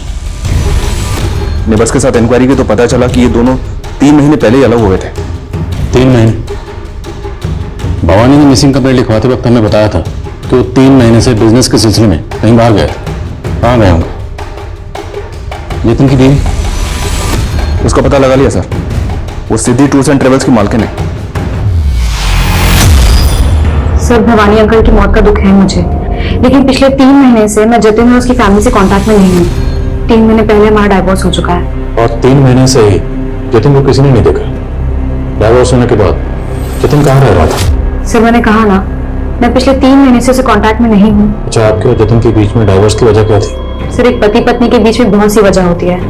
नेबर्स के साथ इंक्वायरी की तो पता चला कि ये दोनों 3 महीने पहले ही अलग हुए थे। 3 महीने? भवानी ने मिसिंग कंप्लेंट लिखवाते वक्त हमें बताया था कि वो 3 महीने से बिजनेस के सिलसिले में कहीं बाहर गए। कहाँ गए होंगे? जतिन की बीवी? उसका पता लगा लिया सर, वो सिद्धि टूर्स एंड ट्रेवल्स की मालकिन है। सर, भवानी अंकल की मौत का दुख है मुझे, लेकिन पिछले 3 महीने से मैं जतिन और उसकी फैमिली से कांटेक्ट में नहीं हूँ। 3 महीने पहले हमारा डाइवोर्स हो चुका है। और 3 महीने से ही जतिन को किसी ने नहीं देखा। डाइवोर्स होने के बाद जतिन कहाँ रह रहा था? सर, मैंने कहा ना, मैं पिछले 3 महीने से उसे कांटेक्ट में नहीं हूँ। अच्छा, आपके और जतिन के बीच में डाइवोर्स की वजह क्या थी? सर, एक पति पत्नी के बीच में बहुत सी वजह होती है।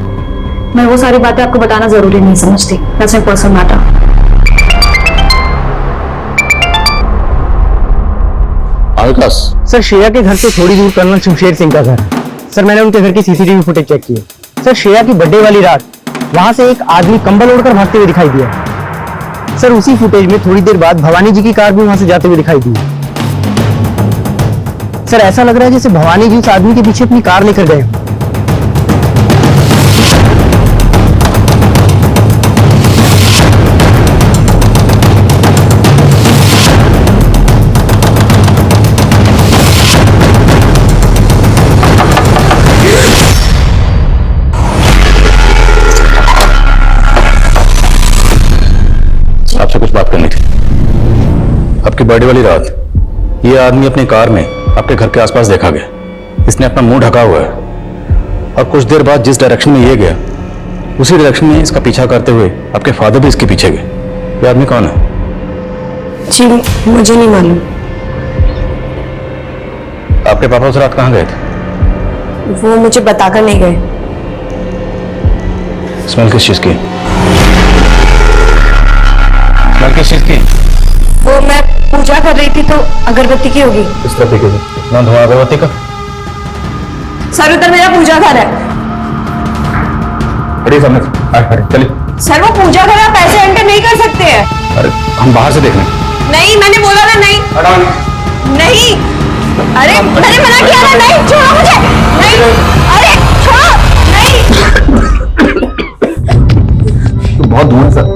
मैं वो सारी बातें आपको बताना जरूरी नहीं समझती। That's my personal matter. Vikas, sir, Shreya के घर से थोड़ी दूर कर्नल शमशेर सिंह का घर है। सर, मैंने उनके घर की सीसीटीवी फुटेज चेक की है। सर, श्रेया की बर्थडे वाली रात वहां से एक आदमी कंबल ओढ़कर भागते हुए दिखाई दिया। सर, उसी फुटेज में थोड़ी देर बाद भवानी जी की कार भी वहां से जाते हुए दिखाई दी। सर, ऐसा लग रहा है जैसे भवानी जी उस आदमी के पीछे अपनी कार लेकर गए हों। आपसे कुछ बात करनी थी। आपकी बर्थडे वाली रात ये आदमी अपनी कार में आपके घर के आसपास देखा गया। इसने अपना मुंह ढका हुआ है और कुछ देर बाद जिस डायरेक्शन में ये गया उसी डायरेक्शन में इसका पीछा करते हुए आपके फादर भी इसके पीछे गए। ये आदमी कौन है? जी, मुझे नहीं मालूम। आपके पापा उस रात कहाँ गए थे? वो मुझे बताकर नहीं गए। स्मेल किस चीज की? स्मेल किस चीज की? वो मैं पूजा कर रही थी तो अगरबत्ती की होगी। इस तरह की ना धुआं अगरबत्ती का? सर, उधर मेरा पूजा घर है। बड़ी सामने चलिए। सर, वो पूजा घर आप ऐसे एंटर नहीं कर सकते हैं। अरे हम बाहर से देख लें। नहीं, मैंने बोला ना नहीं। नहीं, अरे मैंने मना किया ना। नहीं, छोड़ो मुझे। नहीं, अरे छोड़ो। नहीं, तो बहुत दूर है सर।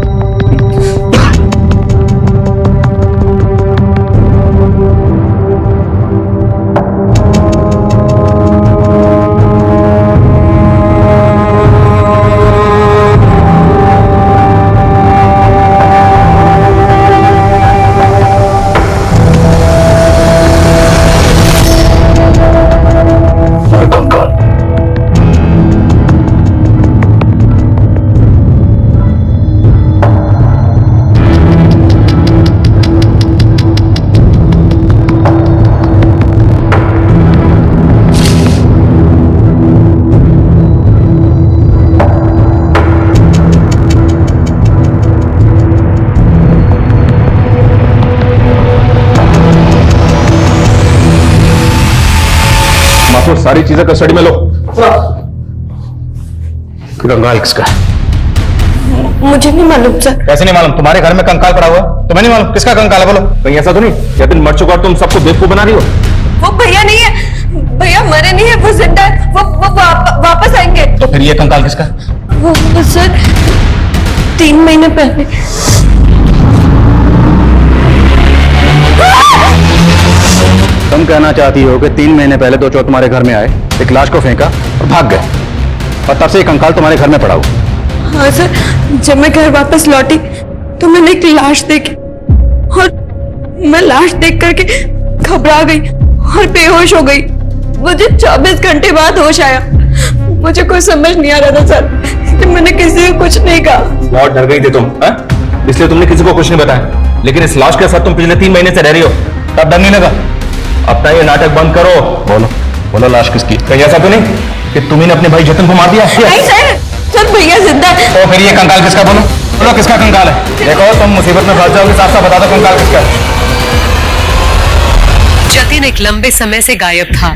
सारी चीजें कस्टडी में लो। कंकाल किसका है? मुझे नहीं मालूम सर। कैसे नहीं मालूम? तुम्हारे घर में कंकाल पड़ा हुआ, तुम्हें नहीं मालूम किसका कंकाल है? बोलो। कहीं ऐसा तो नहीं जतिन मर चुका और तुम सबको बेवकूफ बना रही हो? वो भैया नहीं है, भैया मरे नहीं है, वो जिंदा है। वो वापस आएंगे। तो फिर ये कंकाल किसका? वो सर 3 महीने पहले। तुम कहना चाहती हो कि 3 महीने पहले 2 चोर तुम्हारे घर में आए, एक लाश को फेंका और भाग गए, और तब से ये कंकाल तुम्हारे घर में पड़ा हुआ? हाँ सर, जब मैं घर वापस लौटी तो मैंने एक लाश देखी और मैं लाश देख करके घबरा गई और बेहोश हो गई। मुझे 24 घंटे बाद होश आया। मुझे कोई समझ नहीं आ रहा था सर कि मैंने किसी को कुछ नहीं कहा। बहुत डर गई थी तुम, इसलिए तुमने किसी को कुछ नहीं बताया। लेकिन इस लाश के साथ तुम पिछले 3 महीने से रह रही हो, तब डर नहीं लगा? अपना ये नाटक बंद करो। बोलो बोलो, लाश किसकी? कहीं ऐसा तो नहीं कि तुम्ही ने अपने भाई जतिन को मार दिया? नहीं सर भैया जिंदा है। तो फिर ये कंकाल किसका? बोलो बोलो, किसका कंकाल है? देखो तुम मुसीबत में फंस जाओगे, साफ साफ बता दो कंकाल किसका है। जतिन एक लंबे समय से गायब था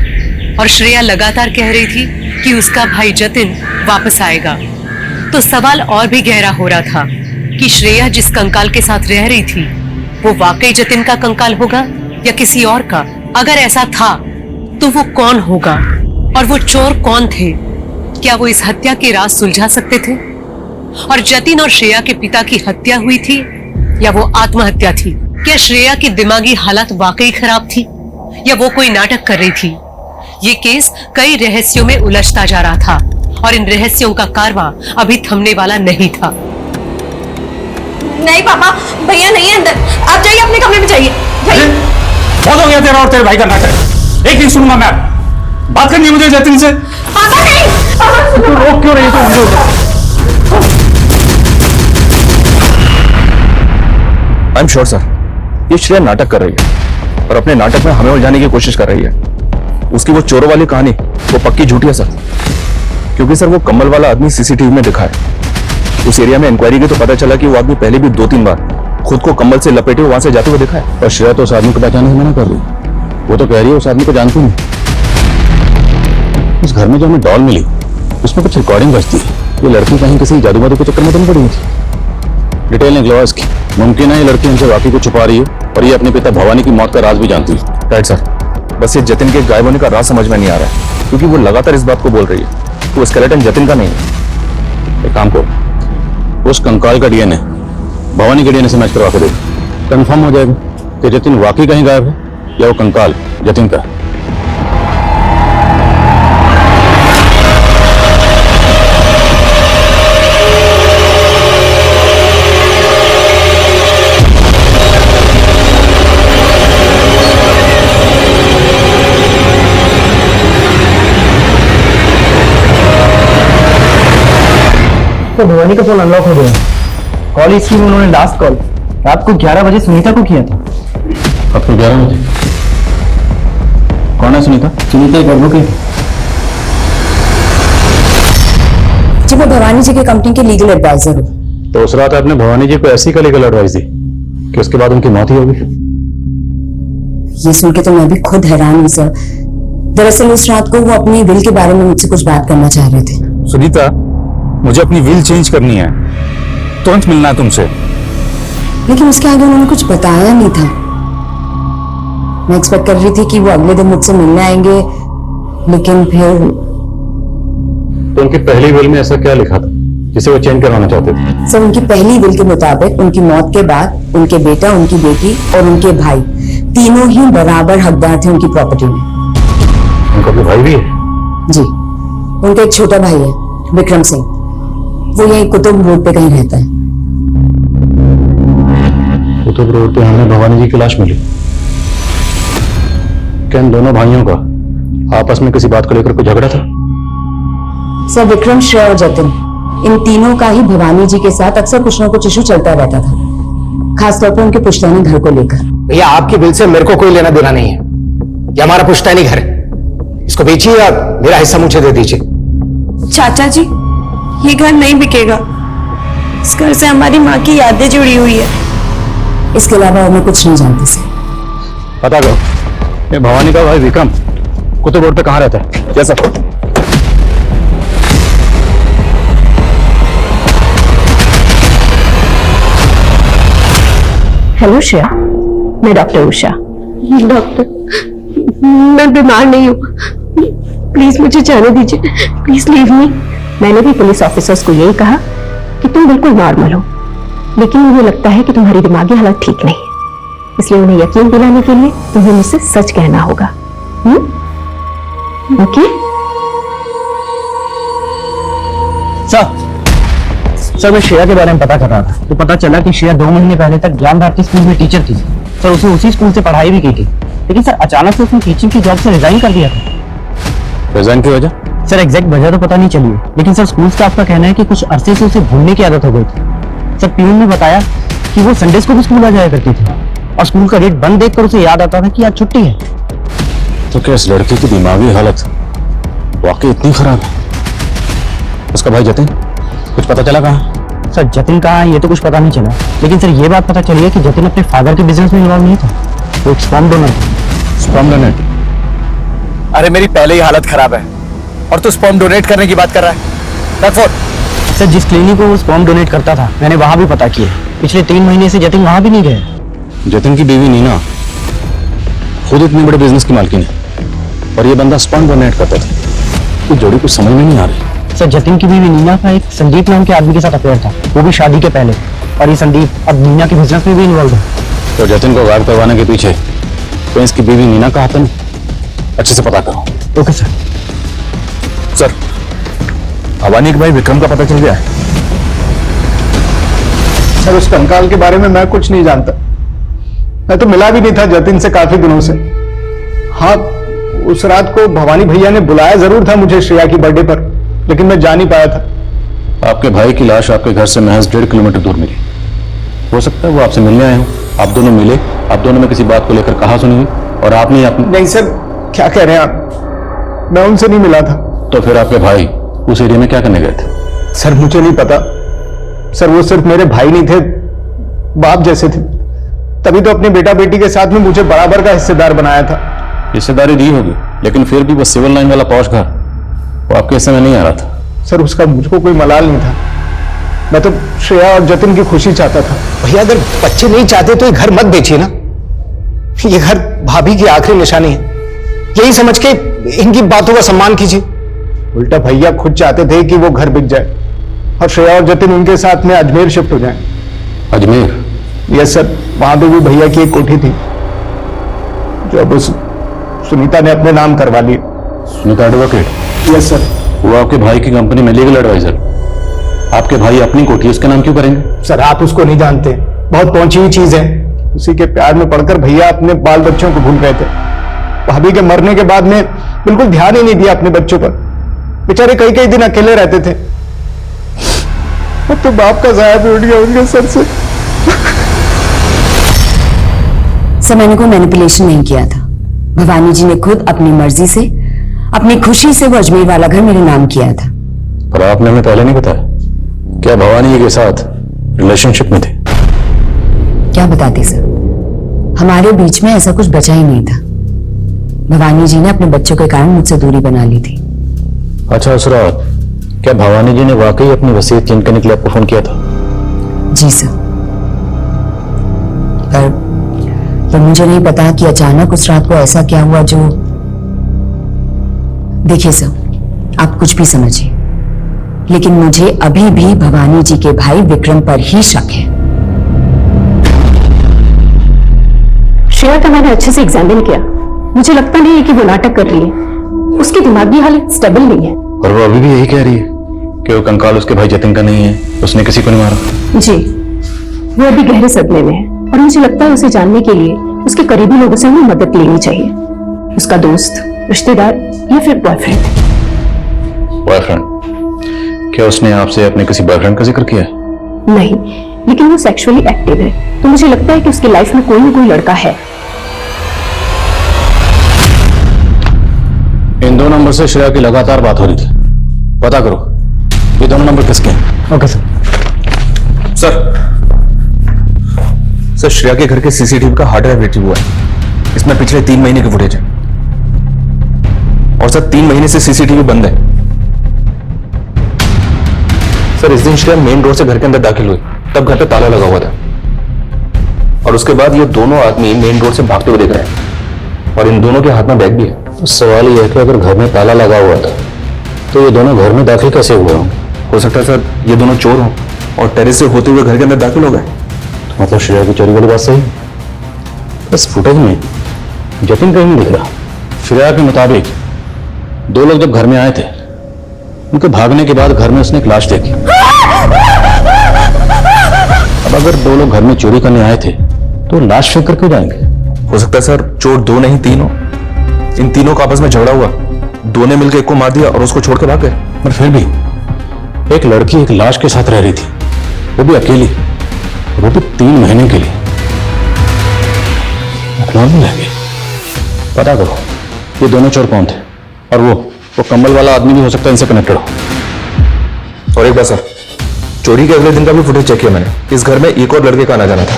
और श्रेया लगातार कह रही थी कि उसका भाई जतिन वापस आएगा। तो सवाल और भी गहरा हो रहा था कि श्रेया जिस कंकाल के साथ रह रही थी वो वाकई जतिन का कंकाल होगा या किसी और का? अगर ऐसा था तो वो कौन होगा और वो चोर कौन थे? क्या वो इस हत्या के राज सुलझा सकते थे? और जतिन और श्रेया के पिता की हत्या हुई थी या वो आत्महत्या थी? क्या श्रेया की दिमागी हालत वाकई खराब थी या वो कोई नाटक कर रही थी? ये केस कई रहस्यों में उलझता जा रहा था और इन रहस्यों का कारवां अभी थमने वाला नहीं था। नहीं पापा, भैया नहीं है अंदर। आप जाइए अपने कमरे में, जाइए। बहुत हो गया तेरा और तेरे भाई का नाटक। एक नहीं सुनूंगा मैं, बात करनी है मुझे जतिन से। पापा नहीं, पापा तू रोक क्यों रही है? आई एम श्योर सर, ये श्रेया नाटक कर रही है और अपने नाटक में हमें उलझाने की कोशिश कर रही है। उसकी वो चोरों वाली कहानी वो पक्की झूठी है सर, क्योंकि सर वो कम्बल वाला आदमी सीसीटीवी में दिखा है। उस एरिया में इंक्वायरी की तो पता चला कि वो आदमी पहले भी 2-3 बार खुद को कम्बल से लपेटे वहां से जाते हुए दिखा है। और श्रेया तो उस आदमी को पहचानने से मना कर रही। वो तो कह रही है उस आदमी को जानती नहीं। उस घर में जो हमें डॉल मिली उसमें कुछ रिकॉर्डिंग बजती है। ये लड़की कहीं किसी जादूबादू के चक्कर में तो नहीं पड़ी हुई थी। डिटेल निकलवा इसकी। मुमकिन है ये लड़की हमसे वाकई को छुपा रही है और ये अपने पिता भवानी की मौत का राज भी जानती है। राइट सर, बस ये जतिन के गायब होने का राज समझ में नहीं आ रहा है, क्योंकि वो लगातार इस बात को बोल रही है तो स्केलेटन जतिन का नहीं है। एक काम करो, उस कंकाल का डीएनए भवानी के डीएनए से मैच करवा के देखो, कंफर्म हो जाएगा कि जतिन वाकई कहीं गायब है या वो कंकाल जतिन का है। तो भवानी का फोन अनलॉक हो गया। कॉल हिस्ट्री में उन्होंने लास्ट कॉल रात को 11 बजे सुनीता को किया था। अब तो 11 बजे। कौन है सुनीता? सुनीता एक एडवोकेट है। जी मैं भवानी जी की कंपनी के लीगल एडवाइजर हूँ। तो उस रात आपने भवानी जी को ऐसी का लीगल एडवाइस दी कि उसके बाद उनकी मौत ही होगी? ये सुन के तो मैं भी खुद हैरान हूँ सर। दरअसल उस रात को वो अपनी विल के बारे में मुझसे कुछ बात करना चाह रहे थे। सुनीता, मुझे अपनी विल चेंज करनी है, तुरंत मिलना है तुमसे। लेकिन उसके आगे उन्होंने कुछ बताया नहीं था। मैं एक्सपेक्ट कर रही थी कि वो अगले दिन मुझसे मिलने आएंगे, लेकिन फिर तो उनकी पहली विल में ऐसा क्या लिखा था जिसे वो चेंज करवाना चाहते थे? सर उनकी पहली विल के मुताबिक उनकी मौत के बाद उनके बेटा, उनकी बेटी और उनके भाई तीनों ही बराबर हकदार थे उनकी प्रॉपर्टी में। उनका कोई भाई भी है? जी, उनका एक छोटा भाई है विक्रम सिंह। वो यही कुतुब रोड पे कहीं रहता है। कुतुब रोड पे हमें भवानी जी की लाश मिली। क्या इन दोनों भाइयों का आपस में किसी बात को लेकर कोई झगड़ा था? सर विक्रम, श्रेया और जतिन, इन तीनों का ही भवानी जी के साथ अक्सर कुछ ना कुछ इशू चलता रहता था, खासतौर पर उनके पुश्तैनी घर को लेकर। भैया आपकी बिल से मेरे को कोई लेना देना नहीं है। ये हमारा पुश्तैनी घर है, इसको बेचिए और मेरा हिस्सा मुझे दे दीजिए। चाचा जी, ये घर नहीं बिकेगा। इस घर से हमारी माँ की यादें जुड़ी हुई है। इसके अलावा मैं कुछ नहीं जानती सर। पता करो, ये भवानी का भाई विक्रम कुतुब रोड पे कहाँ रहता है? जैसा हेलो श्रेया, मैं डॉक्टर उषा। डॉक्टर, मैं बीमार नहीं हूँ, प्लीज मुझे जाने दीजिए, प्लीज लीव मी। मैंने भी पुलिस ऑफिसर्स को यही कहा कि तुम बिल्कुल नॉर्मल हो, लेकिन मुझे लगता है कि तुम्हारी दिमागी हालत ठीक नहीं है, इसलिए उन्हें यकीन दिलाने के लिए तुम्हें मुझसे सच कहना होगा। ओके? सर मैं श्रेया के बारे में पता कर रहा था, तो पता चला कि श्रेया 2 महीने पहले तक ज्ञान भारती स्कूल में टीचर थी। सर उसे उसी स्कूल से पढ़ाई भी की थी, लेकिन सर अचानक से उसने टीचिंग की जॉब से रिजाइन कर दिया था। रिजाइन की वजह? सर एग्जैक्ट वजह तो पता नहीं चली है, लेकिन सर स्कूल स्टाफ का कहना है कि कुछ अरसे से उसे भूलने की आदत हो गई थी। सर पीयून ने बताया कि वो संडेज को भी स्कूल आ जाया करती थी और स्कूल का गेट बंद देखकर उसे याद आता था कि आज छुट्टी है। तो क्या इस लड़की की दिमागी हालत वाकई इतनी खराब है? उसका भाई जतिन, कुछ पता चला कहाँ? सर जतिन कहाँ है ये तो कुछ पता नहीं चला, लेकिन सर ये बात पता चली है कि जतिन अपने फादर के बिजनेस में इन्वॉल्व नहीं था, वो एक स्पर्म डोनर था। Sperm donate? अरे मेरी पहले ही हालत खराब है और तू स्पर्म डोनेट करने की बात कर रहा है? That's what? सर जिस क्लिनिक को वो स्पर्म डोनेट करता था मैंने वहां भी पता किया, पिछले 3 महीने से जतिन वहां भी नहीं गया। जतिन की बीवी नीना खुद इतने बड़े बिजनेस की मालकिन है और ये बंदा स्पर्म डोनेट करता था। ये जोड़ी कुछ समझ में नहीं आ रही। सर जतिन की बीवी नीना का एक संदीप नाम के आदमी के साथ अफेयर था, वो भी शादी के पहले, और ये संदीप अब नीना के बिजनेस में भी इन्वॉल्व है। तो जतिन को गायब करवाने के पीछे प्रिंस की बीवी नीना का हाथ है? अच्छे से पता करो। Okay sir. सर भवानी के भाई विक्रम का पता चल गया है? सर उस कंकाल के बारे में मैं कुछ नहीं जानता, मैं तो मिला भी नहीं था जतिन से काफी दिनों से। हाँ, उस रात को भवानी भैया ने बुलाया जरूर था मुझे श्रेया की बर्थडे पर, लेकिन मैं जा नहीं पाया था। आपके भाई की लाश आपके घर से महज 1.5 किलोमीटर दूर मिली। हो सकता है वो आपसे मिलने आए हो, आप दोनों मिले, आप दोनों में किसी बात को लेकर कहा सुनी हुई और आपने अपनी। नहीं सर, क्या कह रहे हैं आप? मैं उनसे नहीं मिला था। तो फिर आपके भाई उस एरिया में क्या करने गए थे? सर मुझे नहीं पता सर, वो सिर्फ मेरे भाई नहीं थे, बाप जैसे थे। तभी तो अपने बेटा बेटी के साथ में मुझे बराबर का हिस्सेदार बनाया था। हिस्सेदारी दी होगी, लेकिन फिर भी वो सिविल लाइन वाला पौष घर वो आपके हिस्से में नहीं आ रहा था। सर उसका मुझको कोई मलाल नहीं था, मैं तो श्रेया और जतिन की खुशी चाहता था। भैया अगर बच्चे नहीं चाहते तो ये घर मत बेचिए ना, ये घर भाभी की आखिरी निशानी है, यही समझ के इनकी बातों का सम्मान कीजिए। उल्टा भैया खुद चाहते थे कि वो घर बिक जाए और श्रेया और जतिन उनके साथ में अजमेर शिफ्ट हो जाएं। अजमेर? यस सर, वहां पे भी भैया की एक कोठी थी जो अब उस सुनीता ने अपने नाम करवा ली। सुनीता एडवोकेट? Yes sir. वो आपके भाई की कंपनी में लीगल एडवाइजर। आपके भाई अपनी कोठी उसके नाम क्यों करेंगे? सर आप उसको नहीं जानते, बहुत पहुंची हुई चीज है। उसी के प्यार में पड़कर भैया अपने बाल बच्चों को भूल गए थे। भाभी के मरने के बाद में बिल्कुल ध्यान ही नहीं दिया अपने बच्चों पर, बेचारे कई कई दिन अकेले रहते थे। अब तो बाप का जाया भी उठ गया उनके सर से। सर मैंने कोई मैनिपुलेशन नहीं किया था, भवानी जी ने खुद अपनी मर्जी से, अपनी खुशी से वो अजमेर वाला घर मेरे नाम किया था। पर आपने हमें पहले नहीं बताया, क्या भवानी जी के साथ रिलेशनशिप में थे? क्या बताते सर, हमारे बीच में ऐसा कुछ बचा ही नहीं था। भवानी जी ने अपने बच्चों के कारण मुझसे दूरी बना ली थी। अच्छा उस रात क्या भवानी जी ने वाकई अपनी वसीयत चेंज करने के लिए आपको फोन किया था? जी सर, पर मुझे नहीं पता कि अचानक उस रात को ऐसा क्या हुआ जो। देखिए सर, आप कुछ भी समझिए, लेकिन मुझे अभी भी भवानी जी के भाई विक्रम पर ही शक है। श्रेया का मैंने अच्छे से एग्जामिन किया, मुझे लगता नहीं है कि वो नाटक कर रही है, उसकी दिमागी हालत स्टेबल नहीं है। और वो अभी भी यही कह रही है कि वो कंकाल उसके भाई जतिन का नहीं है, उसने किसी को नहीं मारा। जी, वो अभी गहरे सदमे में है और मुझे लगता है उसे जानने के लिए उसके करीबी लोगों से हमें मदद लेनी चाहिए, उसका दोस्त, रिश्तेदार या फिर बॉयफ्रेंड। बॉयफ्रेंड? क्या उसने आपसे अपने किसी बॉयफ्रेंड का जिक्र किया है? नहीं, लेकिन वो सेक्सुअली एक्टिव है, तो मुझे लगता है कि उसकी लाइफ में कोई ना कोई लड़का है। इन 2 नंबर से श्रेया की लगातार बात हो रही थी, पता करो ये दोनों नंबर किसके हैं। Okay sir. सर श्रेया के घर के सीसीटीवी का हार्ड ड्राइव रिट्रीव हुआ है, इसमें पिछले 3 महीने की फुटेज है। और सर 3 महीने से सीसीटीवी बंद है। सर इस दिन श्रेया मेन रोड से घर के अंदर दाखिल हुई, तब घर पे ताला लगा हुआ था और उसके बाद ये दोनों आदमी मेन रोड से भागते हुए दिख रहे हैं और इन दोनों के हाथ में बैग भी है। तो सवाल यह है कि अगर घर में ताला लगा हुआ था तो ये दोनों घर में दाखिल कैसे हुए होंगे? हो सकता है सर ये दोनों चोर हों और टेरेस से होते हुए घर के अंदर दाखिल हो गए। तो मतलब श्रेया की चोरी वाली बात सही है। इस फुटेज में जतिन कहीं नहीं दिख रहा। श्रेया के मुताबिक 2 लोग जब घर में आए थे, उनके भागने के बाद घर में उसने एक लाश देखी। अब अगर 2 लोग घर में चोरी करने आए थे तो लाश फेंक कर क्यों जाएंगे? हो सकता है सर चोर 2 नहीं 3 हो, इन तीनों का आपस में झगड़ा हुआ दो ने मिलकर एक को मार दिया और उसको छोड़ के भाग गए। पर फिर भी एक लड़की एक लाश के साथ रह रही थी, वो भी अकेली, वो भी 3 महीने के लिए। नॉर्मल है। पता करो ये दोनों चोर कौन थे, और वो कम्बल वाला आदमी भी हो सकता है इनसे कनेक्टेड हो। और एक बात सर, चोरी के अगले दिन का भी फुटेज चेक किया मैंने। इस घर में एक और लड़के का आना जाना था।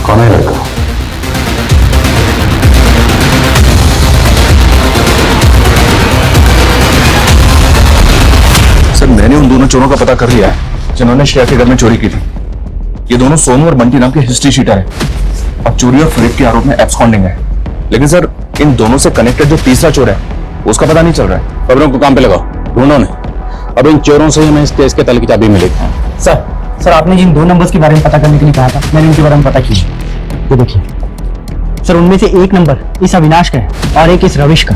कौन है लड़का? सर मैंने उन दोनों चोरों का पता कर लिया है जिन्होंने श्रेया के घर में चोरी की थी। ये दोनों सोनू और बंटी नाम के हिस्ट्री शीटर हैं और चोरी और फरेब के आरोप में एब्सकॉन्डिंग है। लेकिन सर इन दोनों से कनेक्टेड जो तीसरा चोर है उसका पता नहीं चल रहा है। खबरों को काम पे लगाओ, ढूंढो ने। अब इन चोरों से ही हमें इस केस के तल की चाबी मिलेगी। सर आपने जिन 2 नंबर्स के बारे में पता करने के लिए कहा था, मैंने उनके बारे में पता किया। ये देखिए सर, उनमें से एक नंबर इस अविनाश का है और एक इस रविश का।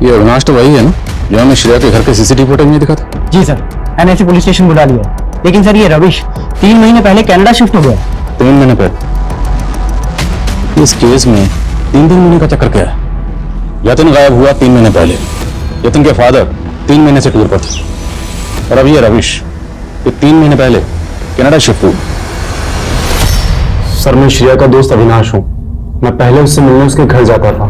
ये अविनाश तो वही है ना जो हमें श्रेया के घर के सीसीटीवी फुटेज में दिखा था? जी सर, एनआईसी पुलिस स्टेशन बुला लिया है। लेकिन सर ये रविश 3 महीने पहले कनाडा शिफ्ट हो गया। 3 महीने पहले? इस केस में 3 महीने का चक्कर क्या है? यतिन गायब हुआ 3 महीने पहले, यतिन के फादर 3 महीने से टूर पर थे, और अब ये रविश ये 3 महीने पहले कनाडा शिफ्ट हुआ। सर मैं श्रेया का दोस्त अविनाश हूँ। मैं पहले उससे मिलने उसके घर जाता था,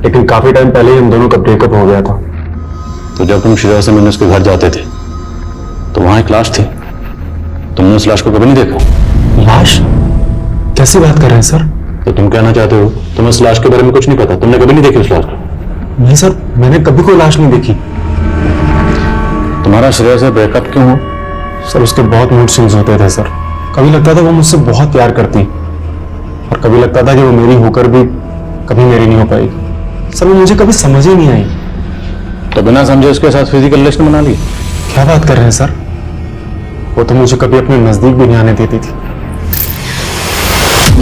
लेकिन काफी टाइम पहले ही हम दोनों का ब्रेकअप हो गया था। तो जब तुम श्रेया से मिलने उसके घर जाते थे तो वहां एक लाश थी, तुमने उस लाश को कभी नहीं देखा? लाश? कैसी बात कर रहे हैं सर? तो तुम कहना चाहते हो तुम्हें उस लाश के बारे में कुछ नहीं पता, तुमने कभी नहीं देखी उस लाश को? नहीं सर, मैंने कभी कोई लाश नहीं देखी। तुम्हारा श्रेया से ब्रेकअप क्यों हुआ? सर उसके बहुत मूड स्विंग्स होते थे सर। कभी लगता था वो मुझसे बहुत प्यार करती, और कभी लगता था कि वो मेरी होकर भी कभी मेरी नहीं हो पाएगी। सर वो मुझे कभी समझ ही नहीं आई। तो बिना समझे उसके साथ फिजिकल रिलेशन बना ली? क्या बात कर रहे हैं सर? वो तो मुझे कभी अपने नजदीक भी नहीं आने देती थी।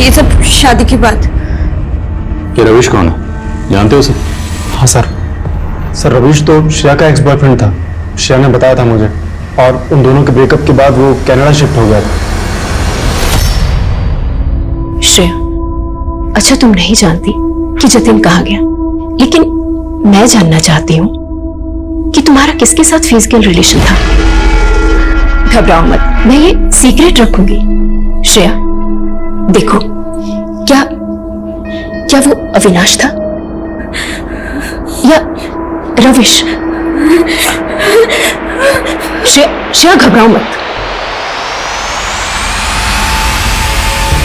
ये सब शादी के बाद। ये रविश कौन है, जानते हो उसे? हाँ सर, रविश तो श्रेया का एक्स बॉयफ्रेंड था। श्रेया ने बताया था मुझे, और उन दोनों के ब्रेकअप के बाद वो कनाडा शिफ्ट हो गया था। श्रेया, अच्छा तुम नहीं जानती कि जतिन कहाँ गया, लेकिन मैं जानना चाहती हूँ कि तुम्हारा किसके साथ फिजिकल रिलेशन था। घबराओ मत, मैं ये सीक्रेट रखूंगी। श्रेया देखो, क्या वो अविनाश था या रविश? श्रेया घबराओ मत।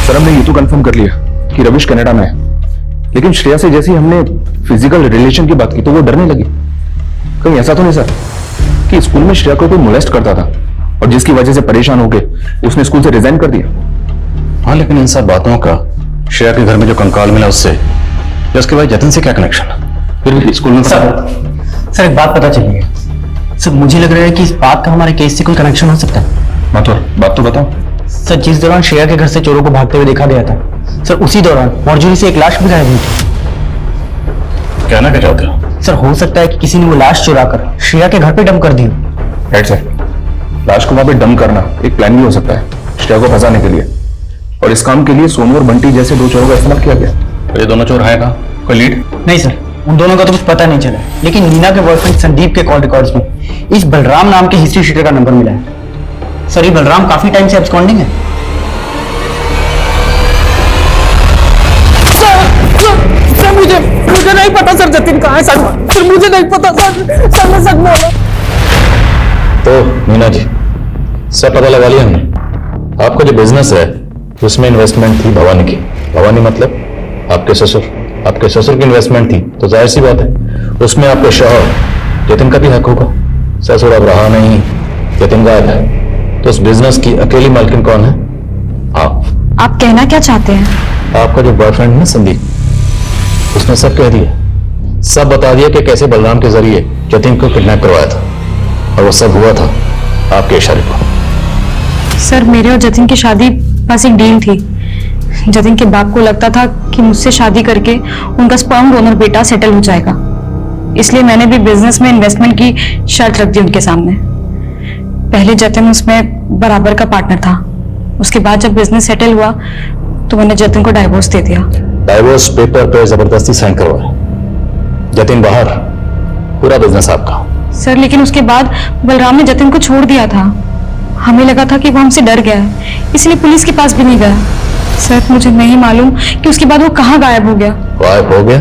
सर हमने ये तो कंफर्म कर लिया कि रविश कनाडा में है, लेकिन श्रेया से जैसे ही हमने फिजिकल रिलेशन की बात की तो वो डरने लगी। कहीं ऐसा तो नहीं सर कि स्कूल में श्रेया को कोई मोलेस्ट करता था और जिसकी वजह से परेशान होकर उसने स्कूल से रिजाइन कर दिया? हाँ, लेकिन इन सब बातों का श्रेया के घर में जो कंकाल मिला उससे या उसके बाद जतिन से क्या कनेक्शन? फिर भी स्कूल में सर एक बात पता चली है सर, मुझे लग रहा है कि इस बात का हमारे केस से कोई कनेक्शन हो सकता है। माथुर बात तो बताओ। सर जिस दौरान श्रेया के घर से चोरों को भागते हुए देखा गया था सर, उसी दौरान मॉर्चरी से एक लाश भी गायब हुई थी। कहना क्या चाहते हो? सर हो सकता है कि किसी ने वो लाश चुराकर श्रेया के घर पे डंप कर दी हो। राइट सर, लाश को वहां पे डंप करना एक प्लान भी हो सकता है श्रेया को फंसाने के लिए, और इस काम के लिए सोनू और बंटी जैसे 2 चोरों का इस्तेमाल किया गया। ये दोनों चोर हैं कहाँ? कोई लीड? नहीं सर, उन दोनों का तो कुछ पता नहीं चला, लेकिन नीना के बॉयफ्रेंड संदीप के कॉल रिकॉर्ड्स में इस बलराम नाम के हिस्ट्री शीटर का नंबर मिला है। सर ये बलराम काफी टाइम से एब्सकॉन्डिंग है। सर मुझे नहीं पता सर जतिन कहाँ है। सर मुझे नहीं पता सर मैं सच बोला। तो मीना जी सब पता लगा लिया हमने। आपका जो बिजनेस है उसमें इन्वेस्टमेंट थी भवानी की। भवानी मतलब आपके ससुर की इन्वेस्टमेंट थी, तो जाहिर सी बात है उसमें आपके शौहर जतिन का भी हक होगा। ससुर अब रहा नहीं, जतिन गायब है, तो उस बिजनेस की अकेली मालकिन कौन है? आप कहना क्या चाहते हैं? आपका जो बॉयफ्रेंड है संदीप, उसने सब कह दिया, सब बता दिया कि कैसे बलराम के जरिए जतिन को किडनैप करवाया था, और वो सब हुआ था आपके इशारे पर। सर मेरे और जतिन की शादी बस एक डील थी। जतिन के बाप को लगता था कि मुझसे शादी करके उनका स्पर्म डोनर बेटा सेटल हो जाएगा, इसलिए मैंने भी बिजनेस में इन्वेस्टमेंट की शर्त रख दी उनके सामने। पहले जतिन उसमें बराबर का पार्टनर था, उसके बाद जब बिजनेस सेटल हुआ तो मैंने जतिन को डाइवोर्स दे दिया। डाइवोर्स पेपर पे जबरदस्ती साइन करवाए। जतिन बाहर, पूरा बिजनेस आपका। सर लेकिन उसके बाद बलराम ने जतिन को छोड़ दिया था। हमें लगा था कि वो हमसे डर गया है, इसलिए पुलिस के पास भी नहीं गया। सर मुझे नहीं मालूम कि उसके बाद वो कहाँ गायब हो गया। गायब हो गया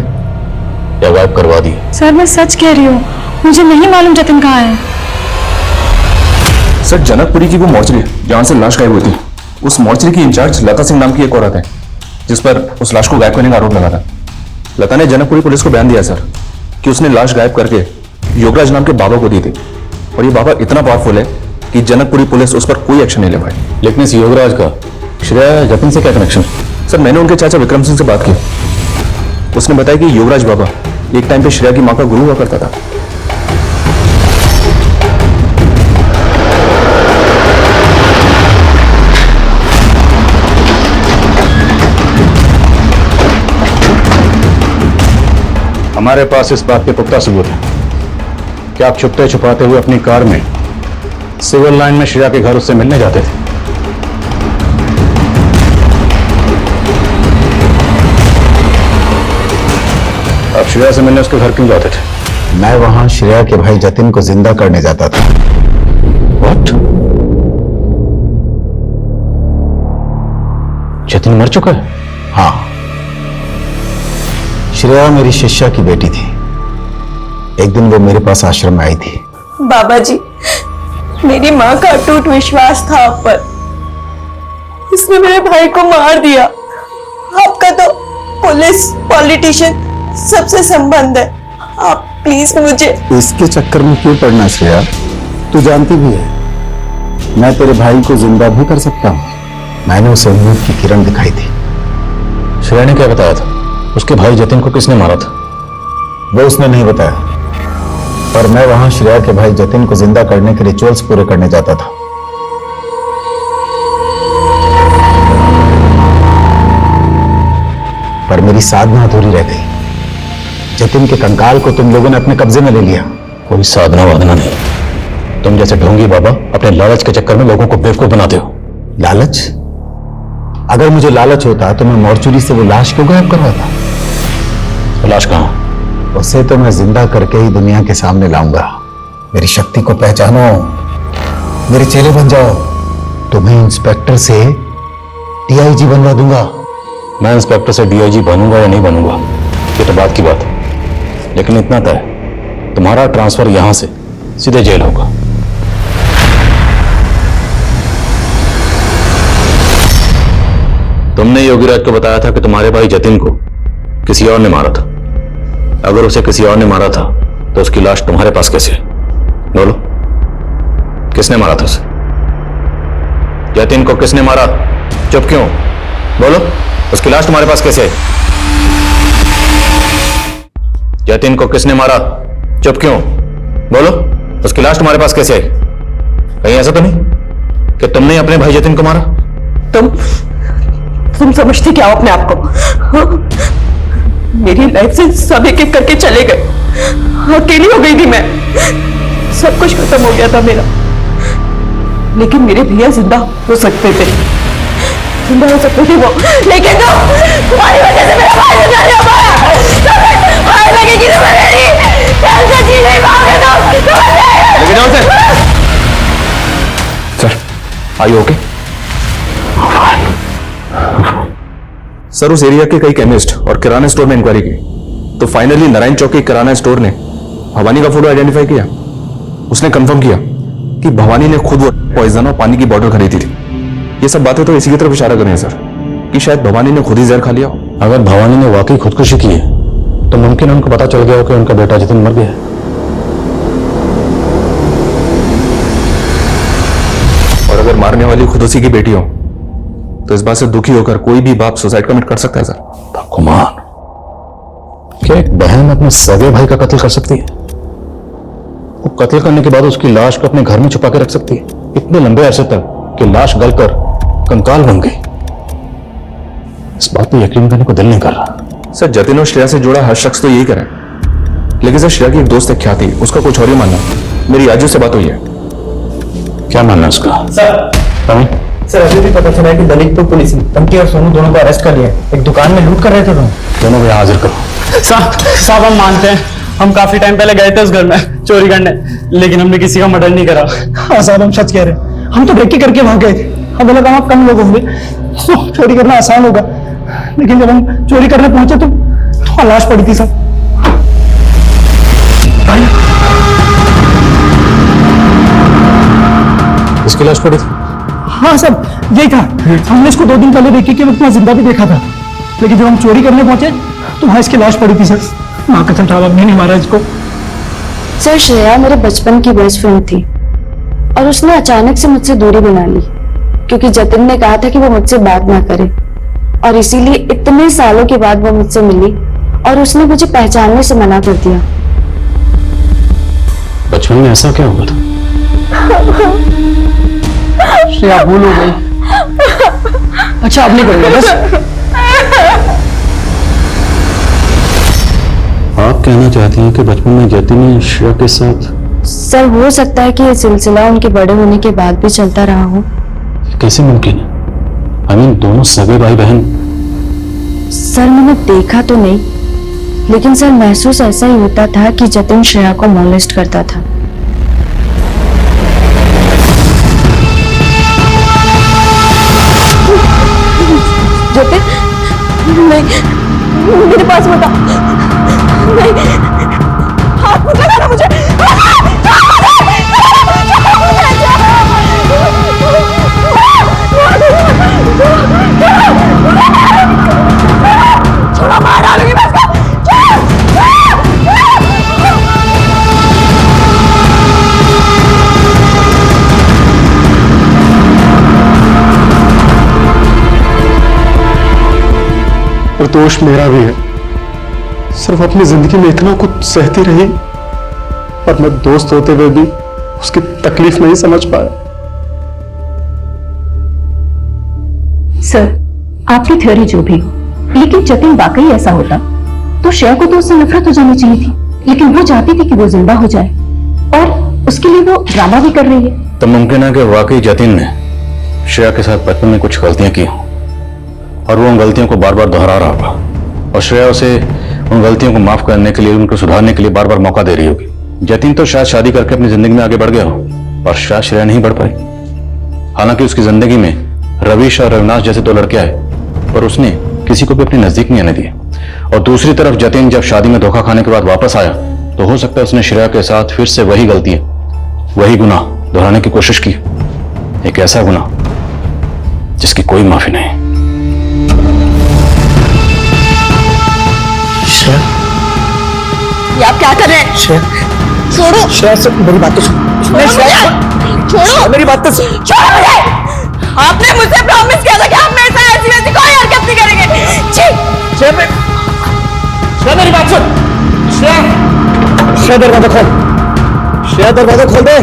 या गायब करवा दिया? सर मैं सच कह रही हूँ, मुझे नहीं मालूम जतिन कहाँ है। सर जनकपुरी की वो मॉर्चरी जहां से लाश गायब हुई थी, उस मॉर्चरी की इंचार्ज लता सिंह नाम की एक औरत है जिस पर उस लाश को गायब करने का आरोप लगा था। लता ने जनकपुरी पुलिस को बयान दिया सर कि उसने लाश गायब करके योगराज नाम के बाबा को दी थी, और ये बाबा इतना पावरफुल है कि जनकपुरी पुलिस उस पर कोई एक्शन नहीं ले पाई। लेकिन इस योगराज का श्रेया जतिन से क्या कनेक्शन? सर मैंने उनके चाचा विक्रम सिंह से बात की। उसने बताया कि योगराज बाबा एक टाइम पे श्रेया की मां का गुरु हुआ करता था। हमारे पास इस बात के पुख्ता सबूत है कि आप छुपते छुपाते हुए अपनी कार में सिविल लाइन में श्रेया के घर उससे मिलने जाते थे। आप श्रेया से मिलने उसके घर क्यों जाते थे? मैं वहां श्रेया के भाई जतिन को जिंदा करने जाता था। What? जतिन मर चुका है? हाँ, श्रेया मेरी शिष्या की बेटी थी। एक दिन वो मेरे पास आश्रम में आई थी। बाबा जी, मेरी माँ का अटूट विश्वास था आप पर, इसने मेरे भाई को मार दिया। आपका तो पुलिस, पॉलिटिशियन सबसे संबंध है, आप प्लीज मुझे। इसके चक्कर में क्यों पड़ना श्रेया? तू जानती भी है मैं तेरे भाई को जिंदा भी कर सकता हूँ। मैंने उसे उम्मीद की किरण दिखाई थी। श्रेया ने क्या बताया था? उसके भाई जतिन को किसने मारा था? वो उसने नहीं बताया, पर मैं वहां श्रेया के भाई जतिन को जिंदा करने के रिचुअल्स पूरे करने जाता था। पर मेरी साधना अधूरी रह गई। जतिन के कंकाल को तुम लोगों ने अपने कब्जे में ले लिया। कोई साधना वाधना नहीं। तुम जैसे ढोंगी बाबा अपने लालच के चक्कर में लोगों को बेवकूफ बनाते हो। लालच? अगर मुझे लालच होता तो मैं मॉर्चुरी से वो लाश क्यों गायब करवाता? तो लाश कहां? उसे तो मैं जिंदा करके ही दुनिया के सामने लाऊंगा। मेरी शक्ति को पहचानो, मेरे चेले बन जाओ। तुम्हें इंस्पेक्टर से डीआईजी बनवा दूंगा। मैं इंस्पेक्टर से डीआईजी बनूंगा या नहीं बनूंगा ये तो बात की बात है, लेकिन इतना तय, तुम्हारा ट्रांसफर यहां से सीधे जेल होगा। तुमने योगीराज को बताया था कि तुम्हारे भाई जतिन को किसी और ने मारा था। अगर उसे किसी और ने मारा था तो उसकी लाश तुम्हारे पास कैसे है? बोलो, किसने मारा था उसे? जतिन को किसने मारा? चुप क्यों? बोलो, उसकी लाश तुम्हारे पास कैसे है? जतिन को किसने मारा? चुप क्यों? बोलो, उसकी लाश तुम्हारे पास कैसे है? कहीं ऐसा तो नहीं कि तुमने अपने भाई जतिन को मारा? तुम समझते क्या हो अपने आप को? मेरी लाइफ से सब एक एक करके चले गए, अकेली हो गई थी मैं। सब कुछ खत्म हो गया था मेरा, लेकिन मेरे भैया जिंदा हो सकते थे, जिंदा हो सकते थे वो, लेकिन तुम्हारी वजह से मेरा भाई जिंदा नहीं हो पाया। भाई लगेगी तो मेरी कैसे जी नहीं पाओगे तुम। Sir, are you okay? Sir, उस एरिया के कई केमिस्ट और किराना स्टोर में इंक्वायरी की तो फाइनली नारायण चौक के किराना स्टोर ने भवानी का फोटो आइडेंटिफाई किया। उसने कंफर्म किया कि भवानी ने खुद वो पॉइजन और पानी की बॉटल खरीदी थी। ये सब बातें तो इसी की तरफ इशारा कर रही हैं सर कि शायद भवानी ने खुद ही जहर खा लिया हो। अगर भवानी ने वाकई खुदकुशी की है तो मुमकिन है उनको पता चल गया हो कि उनका बेटा जतिन मर गया है। और अगर मारने वाली खुद उसी की बेटी हो तो इस बात से दुखी होकर कोई भी बाप सुसाइड कमिट कर सकता है सर। भगवान, क्या एक बहन अपने सगे भाई का कत्ल कर सकती है? वो कत्ल करने के बाद उसकी लाश को अपने घर में छुपा के रख सकती है इतने लंबे अरसे तक कि लाश गलकर कंकाल बन गई। इस बात पे यकीन करने को दिल नहीं कर रहा। सर, जतिन और श्रेया से जुड़ा हर शख्स तो यही करे, लेकिन सर श्रेया की एक दोस्त है ख्याति, उसका कुछ और ही मानना। मेरी आजू से बात हुई है। क्या मानना उसका? सर, सर अभी भी पता चला है कि दलितपुर पुलिस ने टंकी और सोनू दोनों को अरेस्ट कर लिया है। एक दुकान में लूट कर रहे थे दोनों को यहाँ हाजिर करो। साहब हम मानते हैं, हम काफी टाइम पहले गए थे उस घर में चोरी करने, लेकिन हमने किसी का मर्डर नहीं करा। हाँ साहब हम सच कह रहे हैं, हम तो ब्रेक करके वहां गए थे। हमें लगा वहां कम लोग होंगे, चोरी करना आसान होगा, लेकिन जब हम चोरी करने पहुंचे तो वहां लाश पड़ी थी सर। इसकी लाश पड़ी थी? हाँ सर यही था। हमने इसको 2 दिन पहले रेकी के वक्त में जिंदा भी देखा था, लेकिन जब हम चोरी करने पहुंचे तो वहां इसकी लाश पड़ी थी सर। माँ कसम साहब हमने नहीं मारा इसको। सर श्रेया मेरे बचपन की बेस्ट फ्रेंड थी और उसने अचानक से मुझसे दूरी बना ली क्योंकि जतिन ने कहा था कि वो मुझसे बात ना करे, और इसीलिए इतने सालों के बाद वो मुझसे मिली और उसने मुझे पहचानने से मना कर दिया। बचपन में ऐसा क्या हुआ था? श्रेया भूल हो गई। अच्छा अब नहीं करूंगा बस। आप कहना चाहती हैं कि बचपन में जतिन ने श्रेया के साथ? सर हो सकता है कि ये सिलसिला उनके बड़े होने के बाद भी चलता रहा हो। कैसे मुमकिन है? I mean, दोनों सगे भाई बहन। सर मैंने देखा तो नहीं, लेकिन सर महसूस ऐसा ही होता था कि जतिन श्रेया को मॉलेस्ट करता था। जतिन नहीं, मेरे पास मत आ। नहीं, हाथ मत लगाना मुझे। छोड़ो, मार डालूंगी मैं इसको। और दोष मेरा भी है। सिर्फ अपनी जिंदगी में इतना कुछ सहती रही और मैं दोस्त होते हुए भी उसकी तकलीफ नहीं समझ पाया। सर आपकी थ्योरी जो भी हो, लेकिन जतिन वाकई ऐसा होता तो श्रेया को तो उससे नफरत हो जानी चाहिए थी, लेकिन वो चाहती थी कि वो जिंदा हो जाए और उसके लिए वो ड्रामा भी कर रही है। तो मुमकिन है कि वाकई जतिन ने श्रेया के साथ बचपन में कुछ गलतियां की और वो उन गलतियों को बार बार दोहरा रहा होगा और श्रेया उसे उन गलतियों को माफ करने के लिए, उनको सुधारने के लिए बार बार मौका दे रही होगी। जतिन तो शायद शादी करके अपनी जिंदगी में आगे बढ़ गया हो, पर शायद श्रेया नहीं बढ़ पाई। हालांकि उसकी जिंदगी में रवीश और रविनाश जैसे 2 लड़के आए, पर उसने किसी को भी अपने नजदीक नहीं आने दिए। और दूसरी तरफ जतिन जब शादी में धोखा खाने के बाद वापस आया तो हो सकता है उसने श्रेया के साथ फिर से वही गलतियां, वही गुनाह दोहराने की कोशिश की। एक ऐसा गुनाह जिसकी कोई माफी नहीं। ये आप क्या कर रहे हैं? छोड़ो। श्रेया से मेरी बात तो सुन। छोड़ो मेरी बात तो सुन। छोड़ो मुझे। आपने मुझसे प्रॉमिस किया था कि हम मेरे साथ ऐसी वैसी कोई हरकत नहीं करेंगे। श्रेया मेरी बात सुन। श्रेया दरवाजा खोल। श्रेया दरवाजा खोल दे।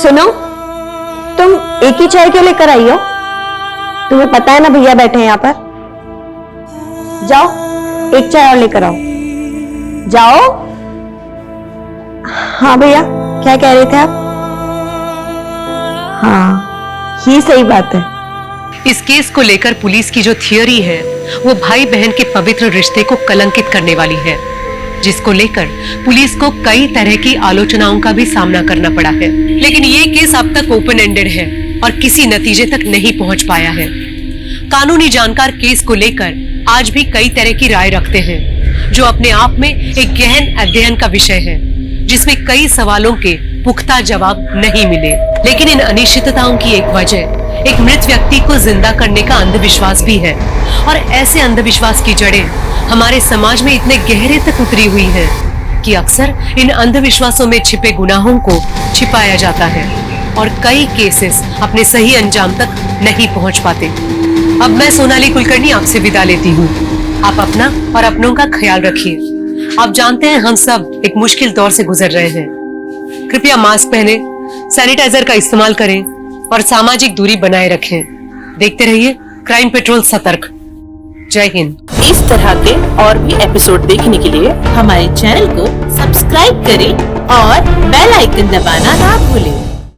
सुनो, तुम एक ही चाय क्यों लेकर आई हो? तुम्हें पता है ना भैया बैठे हैं यहाँ पर। जाओ एक चाय और लेकर आओ। जाओ। हाँ भैया क्या कह रहे थे आप? हाँ ये सही बात है। इस केस को लेकर पुलिस की जो थियोरी है वो भाई बहन के पवित्र रिश्ते को कलंकित करने वाली है, जिसको लेकर पुलिस को कई तरह की आलोचनाओं का भी सामना करना पड़ा है। लेकिन ये केस अब तक ओपन एंडेड है और किसी नतीजे तक नहीं पहुंच पाया है। कानूनी जानकार केस को लेकर आज भी कई तरह की राय रखते हैं, जो अपने आप में एक गहन अध्ययन का विषय है, जिसमें कई सवालों के पुख्ता जवाब नहीं मिले। लेकिन इन अनिश्चितताओं की एक वजह एक मृत व्यक्ति को जिंदा करने का अंधविश्वास भी है, और ऐसे अंधविश्वास की जड़ें हमारे समाज में इतने गहरे तक उतरी हुई है कि अक्सर इन अंधविश्वासों में छिपे गुनाहों को छिपाया जाता है और कई केसेस अपने सही अंजाम तक नहीं पहुंच पाते। अब मैं सोनाली कुलकर्णी आपसे विदा लेती हूँ। आप अपना और अपनों का ख्याल रखिए। आप जानते हैं हम सब एक मुश्किल दौर से गुजर रहे हैं। कृपया मास्क पहने, सैनिटाइजर का इस्तेमाल करें और सामाजिक दूरी बनाए रखें। देखते रहिए क्राइम पेट्रोल सतर्क। जय हिंद। इस तरह के और भी एपिसोड देखने के लिए हमारे चैनल को सब्सक्राइब करें और बेल आइकन दबाना ना भूलें।